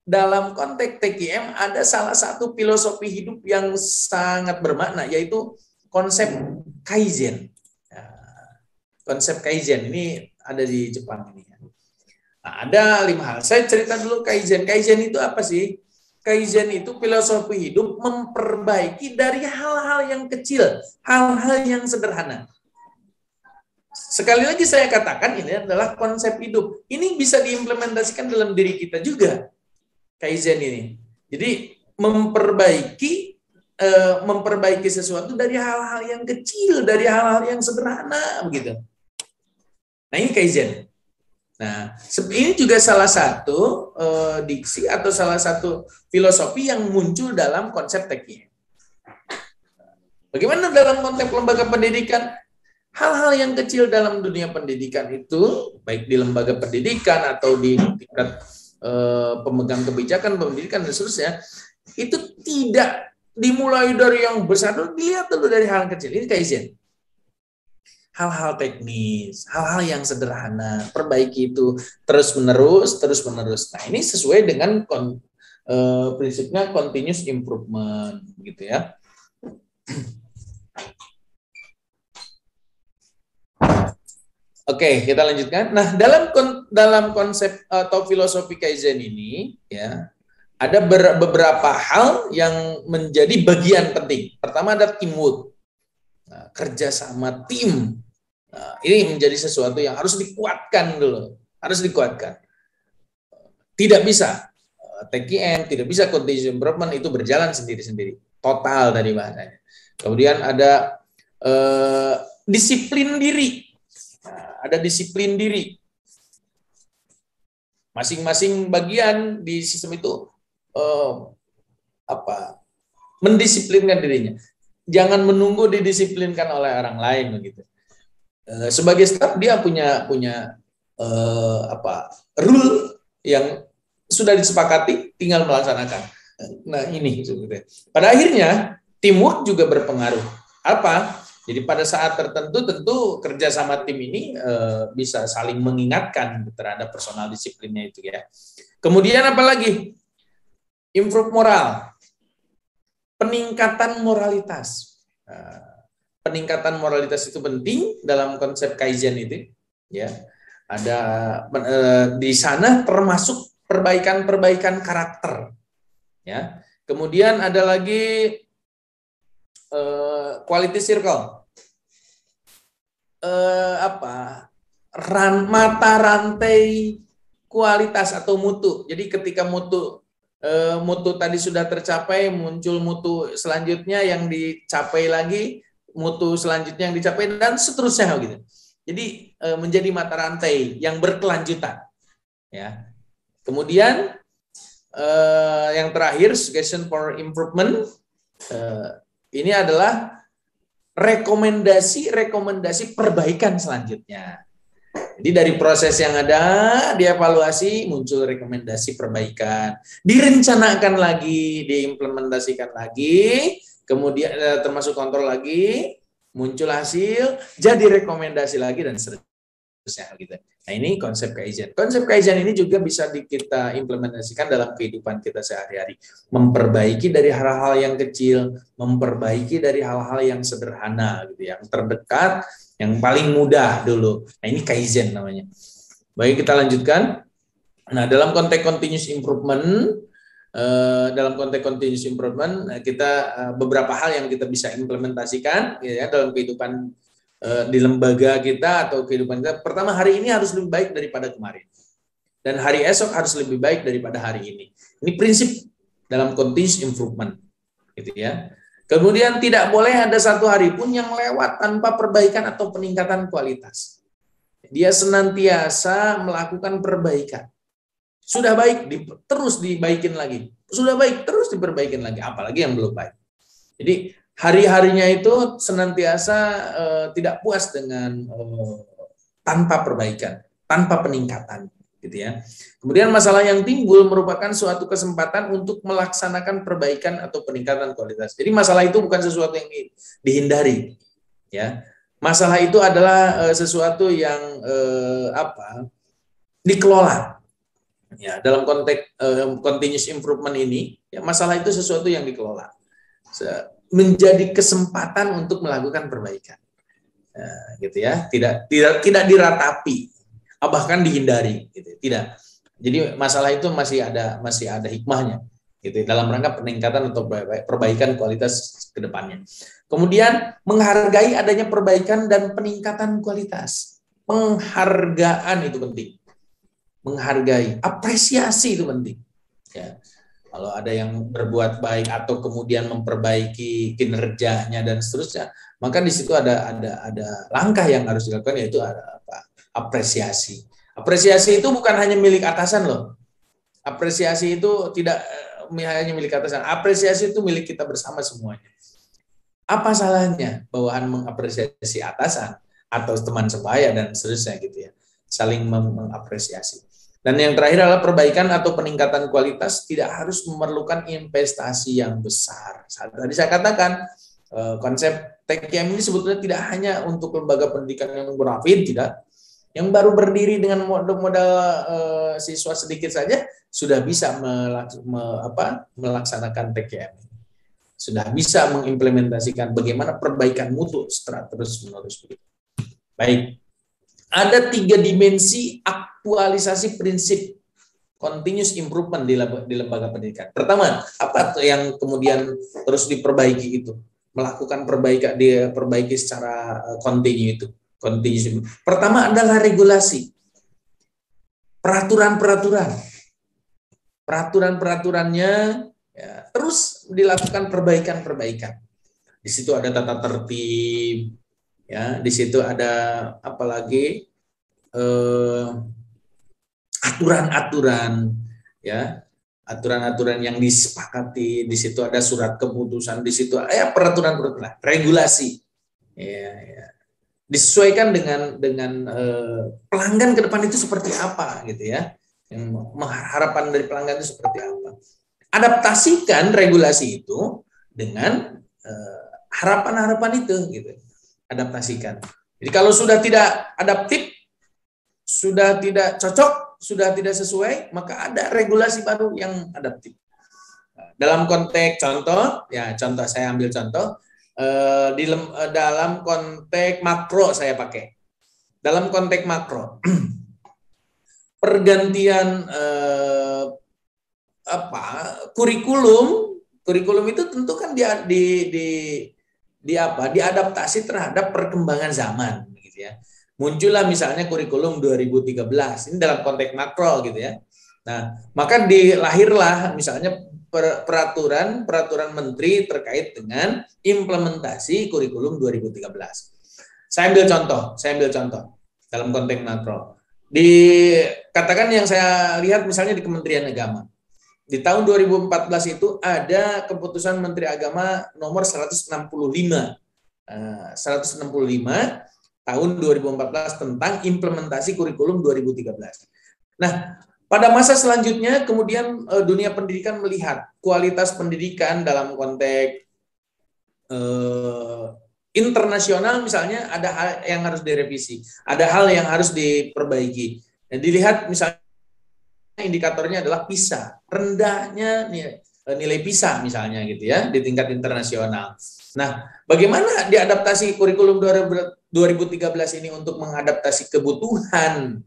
dalam konteks TQM ada salah satu filosofi hidup yang sangat bermakna, yaitu konsep Kaizen. Konsep Kaizen ini ada di Jepang ini. Nah, ada 5 hal. Saya cerita dulu Kaizen. Kaizen itu apa sih? Kaizen itu filosofi hidup memperbaiki dari hal-hal yang kecil, hal-hal yang sederhana. Sekali lagi saya katakan ini adalah konsep hidup. Ini bisa diimplementasikan dalam diri kita juga. Kaizen ini. Jadi memperbaiki sesuatu dari hal-hal yang kecil, dari hal-hal yang sederhana begitu. Nah, ini Kaizen. Nah, ini juga salah satu diksi atau salah satu filosofi yang muncul dalam konsep TQM. Bagaimana dalam konteks lembaga pendidikan? Hal-hal yang kecil dalam dunia pendidikan itu, baik di lembaga pendidikan atau di tingkat pemegang kebijakan pendidikan dan seterusnya, itu tidak dimulai dari yang besar, dilihat dulu dari hal kecil. Ini Kaizen. Hal-hal teknis, hal-hal yang sederhana, perbaiki itu terus-menerus. Nah, ini sesuai dengan prinsipnya continuous improvement, gitu ya. Oke, kita lanjutkan. Nah, dalam konsep atau filosofi Kaizen ini, ya, ada beberapa hal yang menjadi bagian penting. Pertama ada teamwork, nah, kerjasama tim. Nah, ini menjadi sesuatu yang harus dikuatkan dulu, harus dikuatkan. Tidak bisa TKM, tidak bisa continuous improvement itu berjalan sendiri-sendiri, total dari bahasanya. Kemudian ada disiplin diri. Nah, ada disiplin diri. Masing-masing bagian di sistem itu mendisiplinkan dirinya. Jangan menunggu didisiplinkan oleh orang lain begitu. Sebagai staff dia punya rule yang sudah disepakati, tinggal melaksanakan. Nah ini sebetulnya. Pada akhirnya teamwork juga berpengaruh. Apa? Jadi pada saat tertentu tentu kerjasama tim ini bisa saling mengingatkan terhadap personal disiplinnya itu ya. Kemudian apalagi? Improve moral, peningkatan moralitas. Peningkatan moralitas itu penting dalam konsep Kaizen itu ya. Ada di sana termasuk perbaikan karakter ya. Kemudian ada lagi quality circle, mata rantai kualitas atau mutu. Jadi ketika mutu tadi sudah tercapai, muncul mutu selanjutnya yang dicapai lagi, mutu selanjutnya yang dicapai, dan seterusnya gitu. Jadi menjadi mata rantai yang berkelanjutan ya. Kemudian yang terakhir, suggestion for improvement, ini adalah rekomendasi perbaikan selanjutnya. Jadi dari proses yang ada, dievaluasi, muncul rekomendasi perbaikan, direncanakan lagi, diimplementasikan lagi, kemudian termasuk kontrol lagi, muncul hasil, jadi rekomendasi lagi, dan seterusnya gitu. Nah ini konsep Kaizen. Konsep Kaizen ini juga bisa kita implementasikan dalam kehidupan kita sehari-hari. Memperbaiki dari hal-hal yang kecil, memperbaiki dari hal-hal yang sederhana, gitu, yang terdekat, yang paling mudah dulu. Nah ini Kaizen namanya. Baik, kita lanjutkan. Nah dalam konteks continuous improvement, kita beberapa hal yang kita bisa implementasikan ya dalam kehidupan di lembaga kita atau kehidupan kita. Pertama, hari ini harus lebih baik daripada kemarin, dan hari esok harus lebih baik daripada hari ini. Ini prinsip dalam continuous improvement, gitu ya. Kemudian tidak boleh ada satu hari pun yang lewat tanpa perbaikan atau peningkatan kualitas. Dia senantiasa melakukan perbaikan. Sudah baik, terus dibaikin lagi. Sudah baik, terus diperbaikin lagi. Apalagi yang belum baik. Jadi hari-harinya itu senantiasa tidak puas dengan tanpa perbaikan, tanpa peningkatan, gitu ya. Kemudian masalah yang timbul merupakan suatu kesempatan untuk melaksanakan perbaikan atau peningkatan kualitas. Jadi masalah itu bukan sesuatu yang dihindari, ya. Masalah itu adalah sesuatu yang dikelola. Ya, dalam konteks continuous improvement ini, ya, masalah itu sesuatu yang dikelola. Menjadi kesempatan untuk melakukan perbaikan, gitu ya, tidak diratapi, bahkan dihindari, gitu. Tidak. Jadi masalah itu masih ada hikmahnya, gitu, dalam rangka peningkatan atau perbaikan kualitas ke depannya. Kemudian menghargai adanya perbaikan dan peningkatan kualitas. Penghargaan itu penting, menghargai, apresiasi itu penting. Ya. Kalau ada yang berbuat baik atau kemudian memperbaiki kinerjanya dan seterusnya, maka di situ ada langkah yang harus dilakukan, yaitu ada apresiasi. Apresiasi itu bukan hanya milik atasan loh. Apresiasi itu tidak hanya milik atasan. Apresiasi itu milik kita bersama semuanya. Apa salahnya bawahan mengapresiasi atasan atau teman sebaya dan seterusnya, gitu ya. Saling mengapresiasi. Dan yang terakhir adalah perbaikan atau peningkatan kualitas tidak harus memerlukan investasi yang besar. Tadi saya katakan konsep TKM ini sebetulnya tidak hanya untuk lembaga pendidikan yang berafid, tidak. Yang baru berdiri dengan modal siswa sedikit saja sudah bisa melaksanakan TKM. Sudah bisa mengimplementasikan bagaimana perbaikan mutu secara terus-menerus. Baik. ada 3 dimensi aktualisasi prinsip continuous improvement di lembaga pendidikan. Pertama, apa yang kemudian terus diperbaiki itu? Melakukan diperbaiki secara kontinu itu. Continuous. Pertama adalah regulasi. Peraturan-peraturannya ya, terus dilakukan perbaikan-perbaikan. Di situ ada tata tertib, ya, di situ ada apalagi aturan-aturan, ya, aturan-aturan yang disepakati. Di situ ada surat keputusan, di situ peraturan-peraturan, regulasi, ya. Disesuaikan dengan pelanggan ke depan itu seperti apa, gitu ya. Yang harapan dari pelanggan itu seperti apa. Adaptasikan regulasi itu dengan harapan-harapan itu, gitu. Adaptasikan. Jadi kalau sudah tidak adaptif, sudah tidak cocok, sudah tidak sesuai, maka ada regulasi baru yang adaptif. Dalam konteks contoh, ya contoh saya ambil contoh, dalam konteks makro saya pakai. Dalam konteks makro, pergantian kurikulum itu tentu kan diadaptasi terhadap perkembangan zaman, gitu ya. Muncullah misalnya kurikulum 2013 ini dalam konteks makro, gitu ya. Nah, maka dilahirlah misalnya peraturan menteri terkait dengan implementasi kurikulum 2013. Saya ambil contoh dalam konteks makro. Katakan yang saya lihat misalnya di Kementerian Agama. Di tahun 2014 itu ada keputusan Menteri Agama nomor 165 tahun 2014 tentang implementasi kurikulum 2013. Nah, pada masa selanjutnya kemudian dunia pendidikan melihat kualitas pendidikan dalam konteks internasional, misalnya ada hal yang harus direvisi, ada hal yang harus diperbaiki. Dan dilihat misalnya indikatornya adalah PISA, rendahnya nilai PISA misalnya, gitu ya, di tingkat internasional. Nah, bagaimana diadaptasi kurikulum 2013 ini untuk mengadaptasi kebutuhan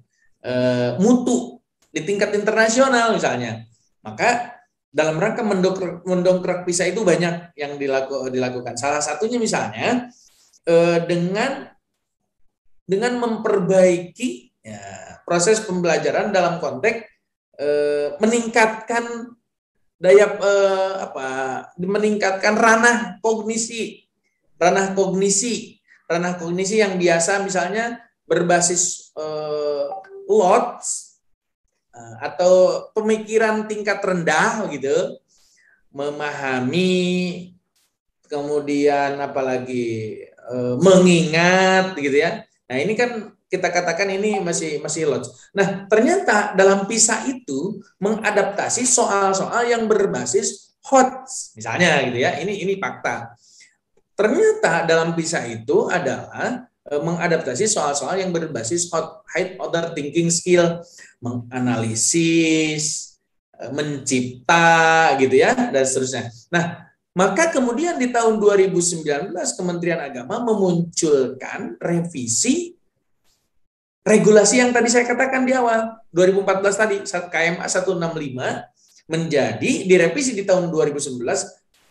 mutu di tingkat internasional misalnya? Maka dalam rangka mendongkrak PISA itu banyak yang dilakukan. Salah satunya misalnya dengan memperbaiki ya, proses pembelajaran dalam konteks meningkatkan meningkatkan ranah kognisi yang biasa misalnya berbasis LOTS atau pemikiran tingkat rendah, gitu, memahami, kemudian apalagi mengingat, gitu ya. Nah, ini kan kita katakan ini masih LOTS. Nah, ternyata dalam PISA itu mengadaptasi soal-soal yang berbasis HOTS misalnya, gitu ya. Ini fakta. Ternyata dalam PISA itu adalah mengadaptasi soal-soal yang berbasis high order thinking skill, menganalisis, mencipta, gitu ya, dan seterusnya. Nah, maka kemudian di tahun 2019 Kementerian Agama memunculkan revisi regulasi yang tadi saya katakan di awal 2014 tadi, KMA 165 menjadi direvisi di tahun 2019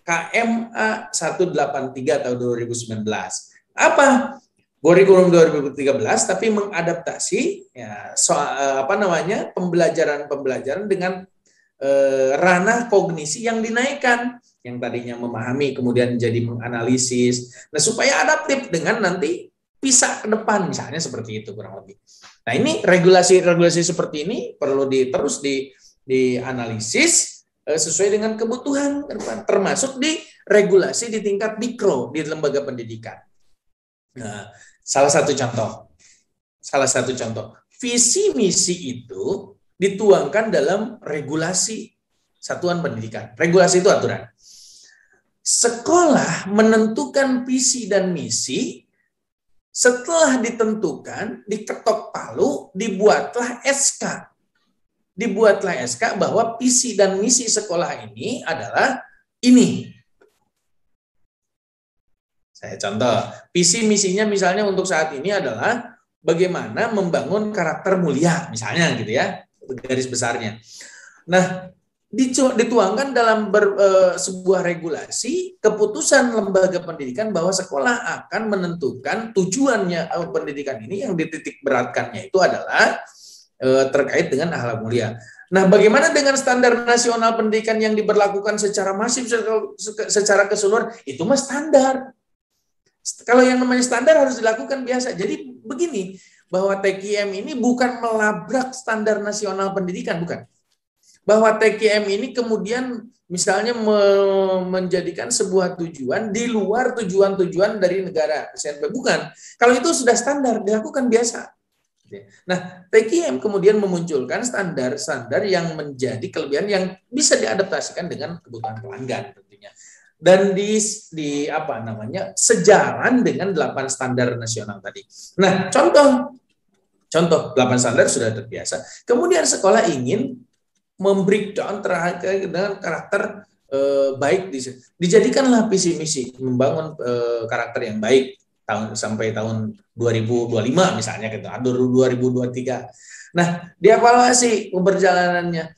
KMA 183 tahun 2019. Apa? Kurikulum 2013 tapi mengadaptasi ya pembelajaran dengan ranah kognisi yang dinaikkan, yang tadinya memahami kemudian jadi menganalisis. Nah, supaya adaptif dengan nanti PISA ke depan misalnya, seperti itu kurang lebih. Nah, ini regulasi seperti ini perlu terus dianalisis sesuai dengan kebutuhan ke depan, termasuk di regulasi di tingkat mikro di lembaga pendidikan. Nah, salah satu contoh visi misi itu dituangkan dalam regulasi satuan pendidikan. Regulasi itu aturan. Sekolah menentukan visi dan misi. Setelah ditentukan, diketok palu, dibuatlah SK. Dibuatlah SK bahwa visi dan misi sekolah ini adalah ini. Saya contoh, visi misinya misalnya untuk saat ini adalah bagaimana membangun karakter mulia, misalnya gitu ya, garis besarnya. Nah, dituangkan dalam sebuah regulasi keputusan lembaga pendidikan bahwa sekolah akan menentukan tujuannya pendidikan ini yang dititik beratkannya itu adalah terkait dengan akhlak mulia. Nah, bagaimana dengan standar nasional pendidikan yang diberlakukan secara masif, secara keseluruhan? Itu mah standar. Kalau yang namanya standar harus dilakukan biasa. Jadi begini, bahwa TKM ini bukan melabrak standar nasional pendidikan, bukan. Bahwa TKM ini kemudian misalnya menjadikan sebuah tujuan di luar tujuan-tujuan dari negara SNP, bukan. Kalau itu sudah standar, dilakukan biasa. Nah, TKM kemudian memunculkan standar-standar yang menjadi kelebihan yang bisa diadaptasikan dengan kebutuhan pelanggan tentunya. Dan di apa namanya? Sejalan dengan 8 standar nasional tadi. Nah, contoh 8 standar sudah terbiasa. Kemudian sekolah ingin membreakdown terkait dengan karakter baik, dijadikanlah visi misi membangun karakter yang baik sampai tahun 2025 misalnya gitu, atau 2023. Nah, dievaluasi perjalanannya,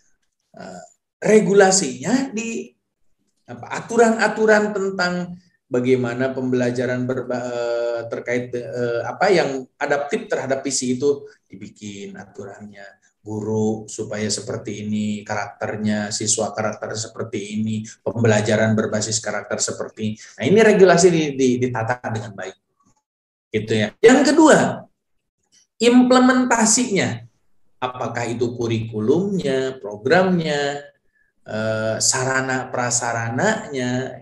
regulasinya di aturan-aturan tentang bagaimana pembelajaran terkait apa yang adaptif terhadap visi itu dibikin aturannya. Guru supaya seperti ini karakternya, siswa karakter seperti ini, pembelajaran berbasis karakter seperti ini. Nah, ini regulasi ditata dengan baik. Gitu ya. Yang kedua, implementasinya. Apakah itu kurikulumnya, programnya, sarana prasarananya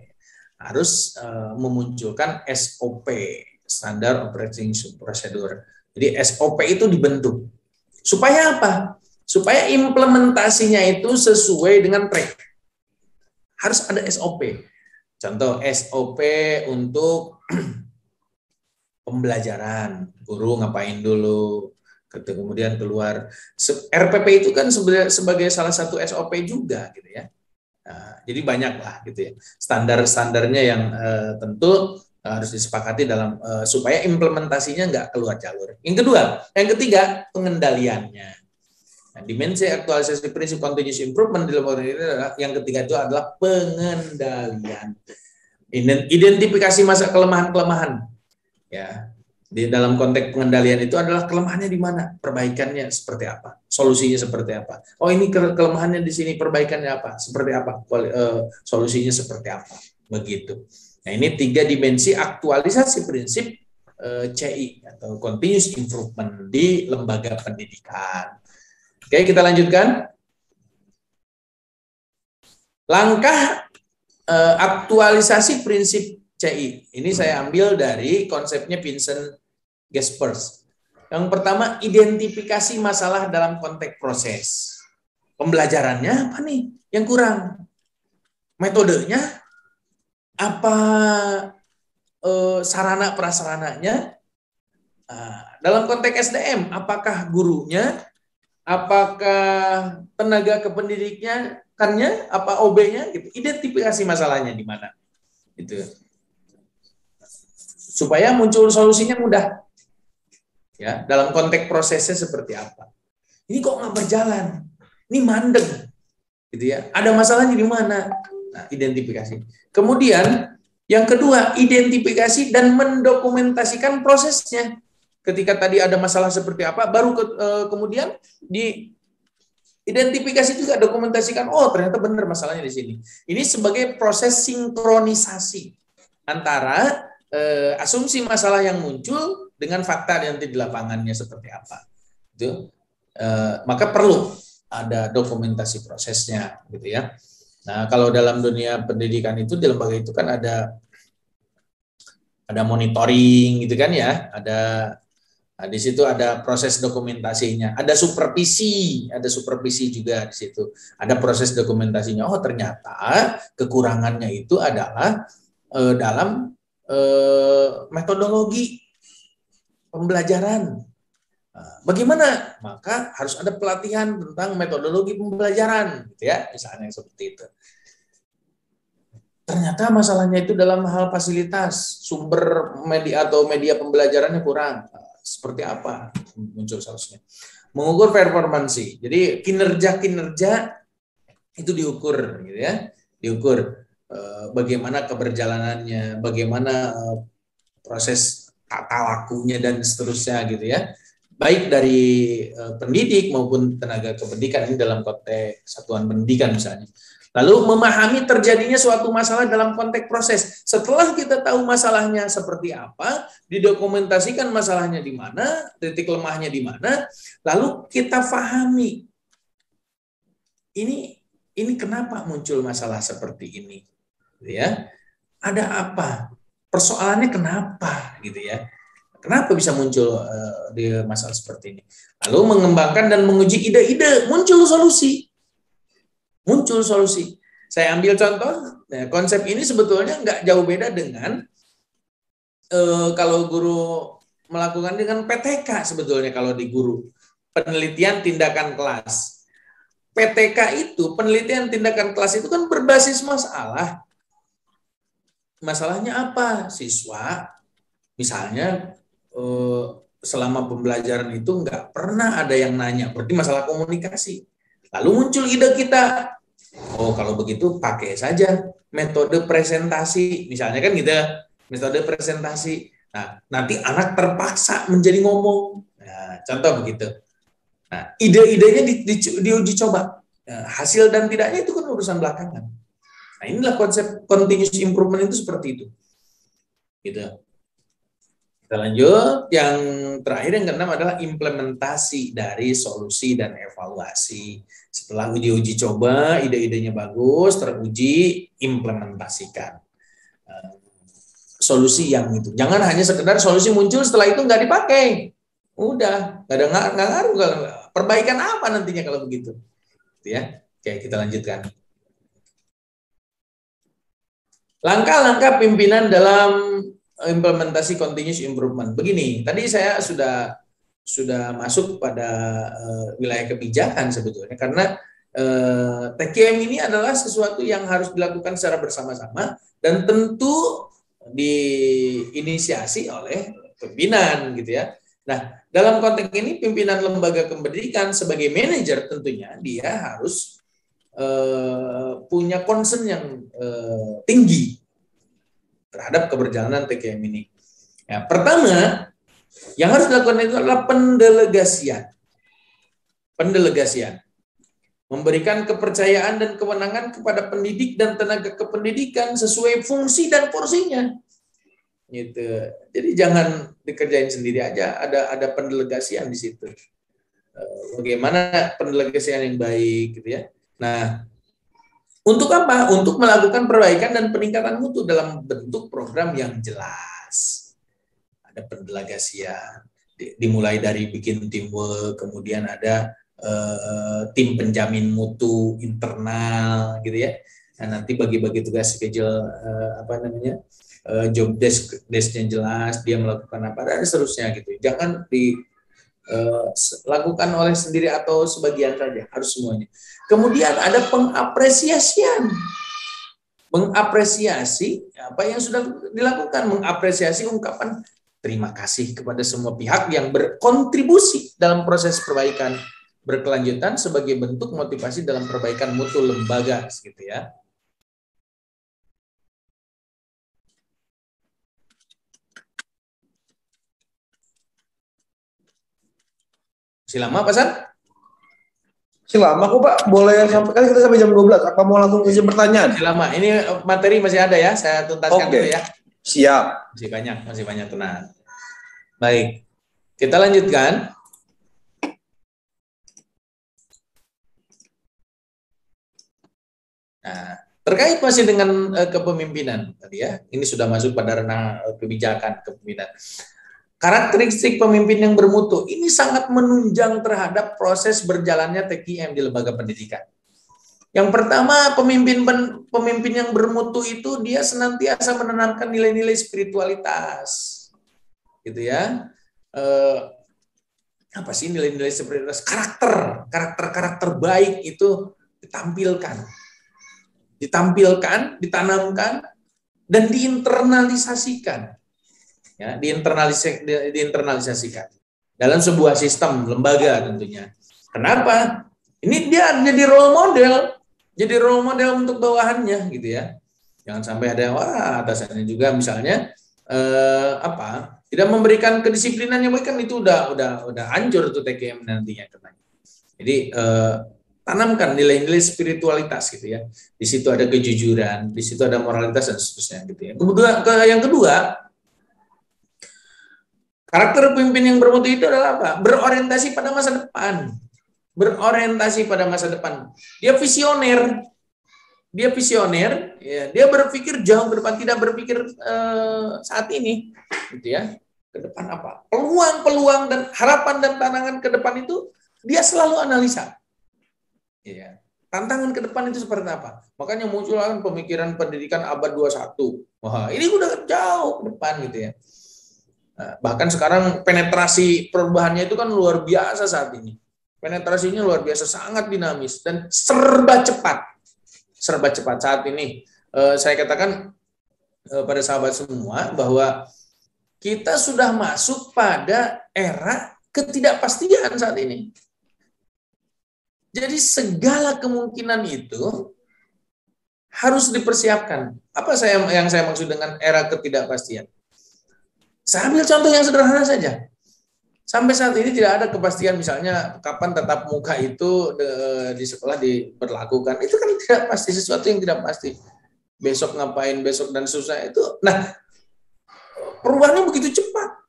harus memunculkan SOP, Standard Operating Procedure. Jadi SOP itu dibentuk. Supaya apa? Supaya implementasinya itu sesuai dengan track. Harus ada SOP. Contoh SOP untuk pembelajaran, guru ngapain dulu, kemudian keluar. RPP itu kan sebagai salah satu SOP juga gitu ya. Nah, jadi banyak lah gitu ya. Standar-standarnya yang tentu harus disepakati dalam supaya implementasinya nggak keluar jalur. Yang ketiga pengendaliannya. Nah, dimensi aktualisasi prinsip continuous improvement di lembaga ini adalah yang ketiga itu adalah pengendalian. Identifikasi masa kelemahan-kelemahan. Ya, di dalam konteks pengendalian itu adalah kelemahannya di mana, perbaikannya seperti apa, solusinya seperti apa. Oh, ini kelemahannya di sini, perbaikannya apa, seperti apa, solusinya seperti apa, begitu. Nah, ini 3 dimensi aktualisasi prinsip CI atau continuous improvement di lembaga pendidikan. Oke, kita lanjutkan. Langkah aktualisasi prinsip CI. Ini saya ambil dari konsepnya Vincent Gaspers. Yang pertama, identifikasi masalah dalam konteks proses. Pembelajarannya apa nih yang kurang? Metodenya apa? Sarana prasarananya? Dalam konteks SDM, apakah gurunya? Apakah tenaga kependidiknya? Apa OB-nya? Gitu. Identifikasi masalahnya di mana? Gitu. Supaya muncul solusinya mudah. Ya, dalam konteks prosesnya seperti apa? Ini kok nggak berjalan? Ini mandek, gitu ya. Ada masalahnya di mana? Nah, identifikasi. Kemudian yang kedua, identifikasi dan mendokumentasikan prosesnya. Ketika tadi ada masalah seperti apa, baru kemudian diidentifikasi juga, dokumentasikan. Oh, ternyata benar masalahnya di sini. Ini sebagai proses sinkronisasi antara asumsi masalah yang muncul dengan fakta nanti di lapangannya seperti apa. Itu maka perlu ada dokumentasi prosesnya gitu ya. Nah, kalau dalam dunia pendidikan itu di lembaga itu kan ada monitoring gitu kan ya, di situ ada proses dokumentasinya, ada supervisi juga di situ, ada proses dokumentasinya. Oh, ternyata kekurangannya itu adalah dalam metodologi pembelajaran. Bagaimana? Maka harus ada pelatihan tentang metodologi pembelajaran, gitu ya, misalnya seperti itu. Ternyata masalahnya itu dalam hal fasilitas, sumber media atau media pembelajarannya kurang. seperti apa muncul sausnya. Mengukur performansi. Jadi kinerja itu diukur, gitu ya. Diukur bagaimana keberjalanannya, bagaimana proses tata lakunya dan seterusnya, gitu ya. Baik dari pendidik maupun tenaga kependidikan, ini dalam konteks satuan pendidikan misalnya. Lalu memahami terjadinya suatu masalah dalam konteks proses. Setelah kita tahu masalahnya seperti apa, didokumentasikan masalahnya di mana, titik lemahnya di mana, lalu kita pahami ini kenapa muncul masalah seperti ini, gitu ya? Ada apa? Persoalannya kenapa, gitu ya? Kenapa bisa muncul di masalah seperti ini? Lalu mengembangkan dan menguji ide-ide, muncul solusi. Saya ambil contoh, konsep ini sebetulnya nggak jauh beda dengan kalau guru melakukan dengan PTK sebetulnya kalau di guru. Penelitian tindakan kelas. PTK itu, penelitian tindakan kelas itu kan berbasis masalah. Masalahnya apa? Siswa, misalnya selama pembelajaran itu nggak pernah ada yang nanya, berarti masalah komunikasi. Lalu muncul ide kita, oh kalau begitu pakai saja metode presentasi, misalnya kan gitu, metode presentasi. Nah, nanti anak terpaksa menjadi ngomong. Nah, contoh begitu. Nah, ide-idenya diuji coba. Nah, hasil dan tidaknya itu kan urusan belakangan. Nah, inilah konsep continuous improvement itu seperti itu. Gitu. Kita lanjut, yang terakhir yang keenam adalah implementasi dari solusi dan evaluasi. Setelah uji coba, ide-idenya bagus, teruji, implementasikan. Solusi yang itu. Jangan hanya sekedar solusi muncul setelah itu nggak dipakai. Udah, nggak ngaruh. Perbaikan apa nantinya kalau begitu? Ya, oke, kita lanjutkan. Langkah-langkah pimpinan dalam implementasi continuous improvement. Begini, tadi saya sudah masuk pada wilayah kebijakan sebetulnya, karena TKM ini adalah sesuatu yang harus dilakukan secara bersama-sama dan tentu diinisiasi oleh pimpinan, gitu ya. Nah, dalam konteks ini pimpinan lembaga pendidikan sebagai manajer tentunya dia harus punya concern yang tinggi terhadap keberjalanan TKM ini. Ya, pertama, yang harus dilakukan itu adalah pendelegasian. Memberikan kepercayaan dan kewenangan kepada pendidik dan tenaga kependidikan sesuai fungsi dan porsinya. Gitu. Jadi jangan dikerjain sendiri aja, ada pendelegasian di situ. Bagaimana pendelegasian yang baik, gitu ya. Nah, untuk apa? Untuk melakukan perbaikan dan peningkatan mutu dalam bentuk program yang jelas. Ada pendelegasian, dimulai dari bikin teamwork, kemudian ada tim penjamin mutu internal, gitu ya. Nah, nanti bagi-bagi tugas, schedule job desk-nya jelas, dia melakukan apa dan seterusnya gitu. Jangan dilakukan oleh sendiri atau sebagian saja, harus semuanya. Kemudian ada pengapresiasian. Mengapresiasi apa yang sudah dilakukan, mengapresiasi ungkapan terima kasih kepada semua pihak yang berkontribusi dalam proses perbaikan berkelanjutan sebagai bentuk motivasi dalam perbaikan mutu lembaga, gitu ya. Masih lama, Pak San? Masih lama kok, Pak. Boleh sampai kan kita sampai jam 12. Apa mau langsung ke pertanyaan? Masih lama. Ini materi masih ada ya. Saya tuntaskan dulu ya. Siap. Masih banyak tenang. Baik. Kita lanjutkan. Nah, terkait masih dengan kepemimpinan tadi ya. Ini sudah masuk pada ranah kebijakan kepemimpinan. Karakteristik pemimpin yang bermutu ini sangat menunjang terhadap proses berjalannya TKM di lembaga pendidikan. Yang pertama, pemimpin yang bermutu itu dia senantiasa menanamkan nilai-nilai spiritualitas, gitu ya. Apa sih nilai-nilai spiritualitas? Karakter baik itu ditampilkan, ditanamkan, dan diinternalisasikan. Ya, diinternalisasikan. dalam sebuah sistem lembaga tentunya. Kenapa? Ini dia jadi role model untuk bawahannya gitu ya. Jangan sampai ada wah atasannya juga misalnya tidak memberikan kedisiplinan yang baik, kan itu udah hancur tuh TKM nantinya. Jadi tanamkan nilai-nilai spiritualitas gitu ya. Di situ ada kejujuran, di situ ada moralitas dan seterusnya gitu ya. Yang kedua, karakter pemimpin yang bermutu itu adalah apa? Berorientasi pada masa depan. Berorientasi pada masa depan. Dia visioner. Ya, dia berpikir jauh ke depan, tidak berpikir saat ini, gitu ya. Ke depan apa? Peluang-peluang dan harapan dan tantangan ke depan itu dia selalu analisa. Ya. Tantangan ke depan itu seperti apa? Makanya muncul kan pemikiran pendidikan abad 21. Wah, ini udah jauh ke depan gitu ya. Nah, bahkan sekarang penetrasi perubahannya itu kan luar biasa saat ini. Penetrasinya luar biasa, sangat dinamis dan serba cepat. Serba cepat saat ini. Saya katakan pada sahabat semua bahwa kita sudah masuk pada era ketidakpastian saat ini. Jadi segala kemungkinan itu harus dipersiapkan. Apa yang saya maksud dengan era ketidakpastian? Saya ambil contoh yang sederhana saja. Sampai saat ini tidak ada kepastian, misalnya kapan tatap muka itu di sekolah diberlakukan. Itu kan tidak pasti, sesuatu yang tidak pasti. Besok ngapain, besok dan susah itu. Nah, perubahannya begitu cepat.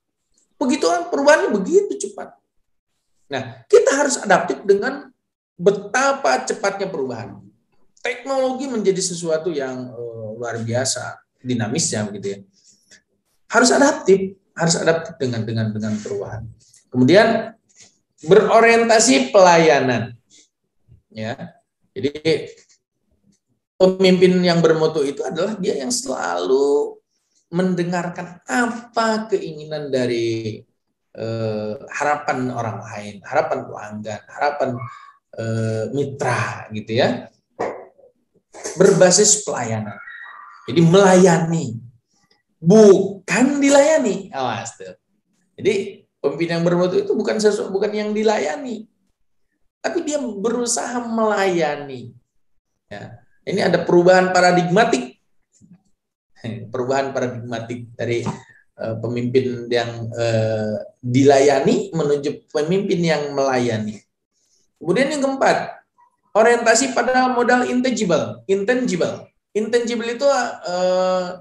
Perubahannya begitu cepat. Nah, kita harus adaptif dengan betapa cepatnya perubahan. Teknologi menjadi sesuatu yang luar biasa, dinamisnya begitu ya. Harus adaptif dengan perubahan. Kemudian berorientasi pelayanan. Ya. Jadi pemimpin yang bermutu itu adalah dia yang selalu mendengarkan apa keinginan dari harapan orang lain, harapan pelanggan, harapan mitra gitu ya. Berbasis pelayanan. Jadi melayani, bukan dilayani. Awas tuh. Jadi pemimpin yang bermutu itu bukan yang dilayani, tapi dia berusaha melayani. Ya. Ini ada perubahan paradigmatik dari pemimpin yang dilayani menuju pemimpin yang melayani. Kemudian yang keempat, orientasi pada modal intangible. Intangible itu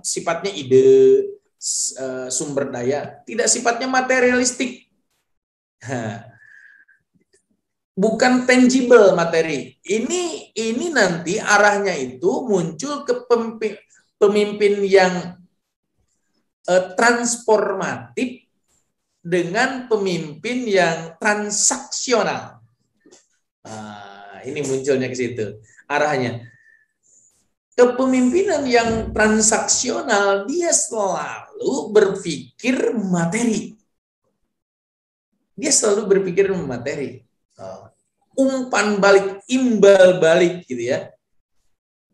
sifatnya ide, sumber daya, tidak sifatnya materialistik. Bukan tangible materi. Ini nanti arahnya itu muncul ke pemimpin yang transformatif dengan pemimpin yang transaksional. Ini munculnya ke situ arahnya. Kepemimpinan yang transaksional, dia selalu berpikir materi. Dia selalu berpikir materi. Umpan balik, imbal balik gitu ya.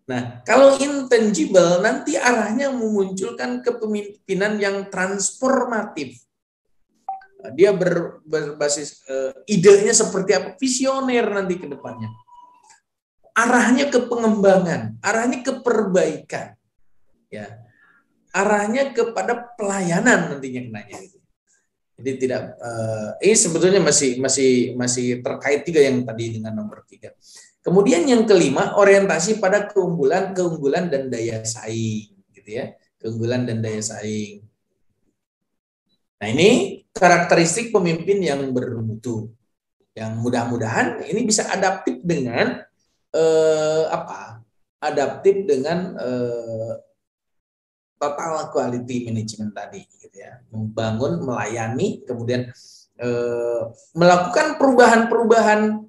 Nah, kalau intangible nanti arahnya memunculkan kepemimpinan yang transformatif. Dia berbasis idenya seperti apa, visioner nanti ke depannya. Arahnya ke pengembangan, arahnya ke perbaikan, ya, arahnya kepada pelayanan nantinya kenanya. Jadi tidak, ini sebetulnya masih terkait tiga yang tadi dengan nomor 3. Kemudian yang kelima, orientasi pada keunggulan dan daya saing, gitu ya, keunggulan dan daya saing. Nah ini karakteristik pemimpin yang bermutu, yang mudah-mudahan ini bisa adaptif dengan adaptif dengan total quality management tadi, gitu ya, membangun, melayani, kemudian melakukan perubahan-perubahan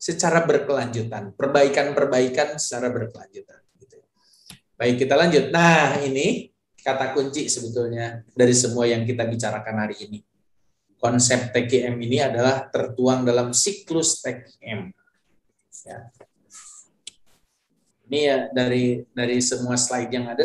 secara berkelanjutan, perbaikan-perbaikan secara berkelanjutan. Gitu. Baik, kita lanjut. Nah ini kata kunci sebetulnya dari semua yang kita bicarakan hari ini. Konsep TKM ini adalah tertuang dalam siklus TKM. Ya. Ini ya dari semua slide yang ada.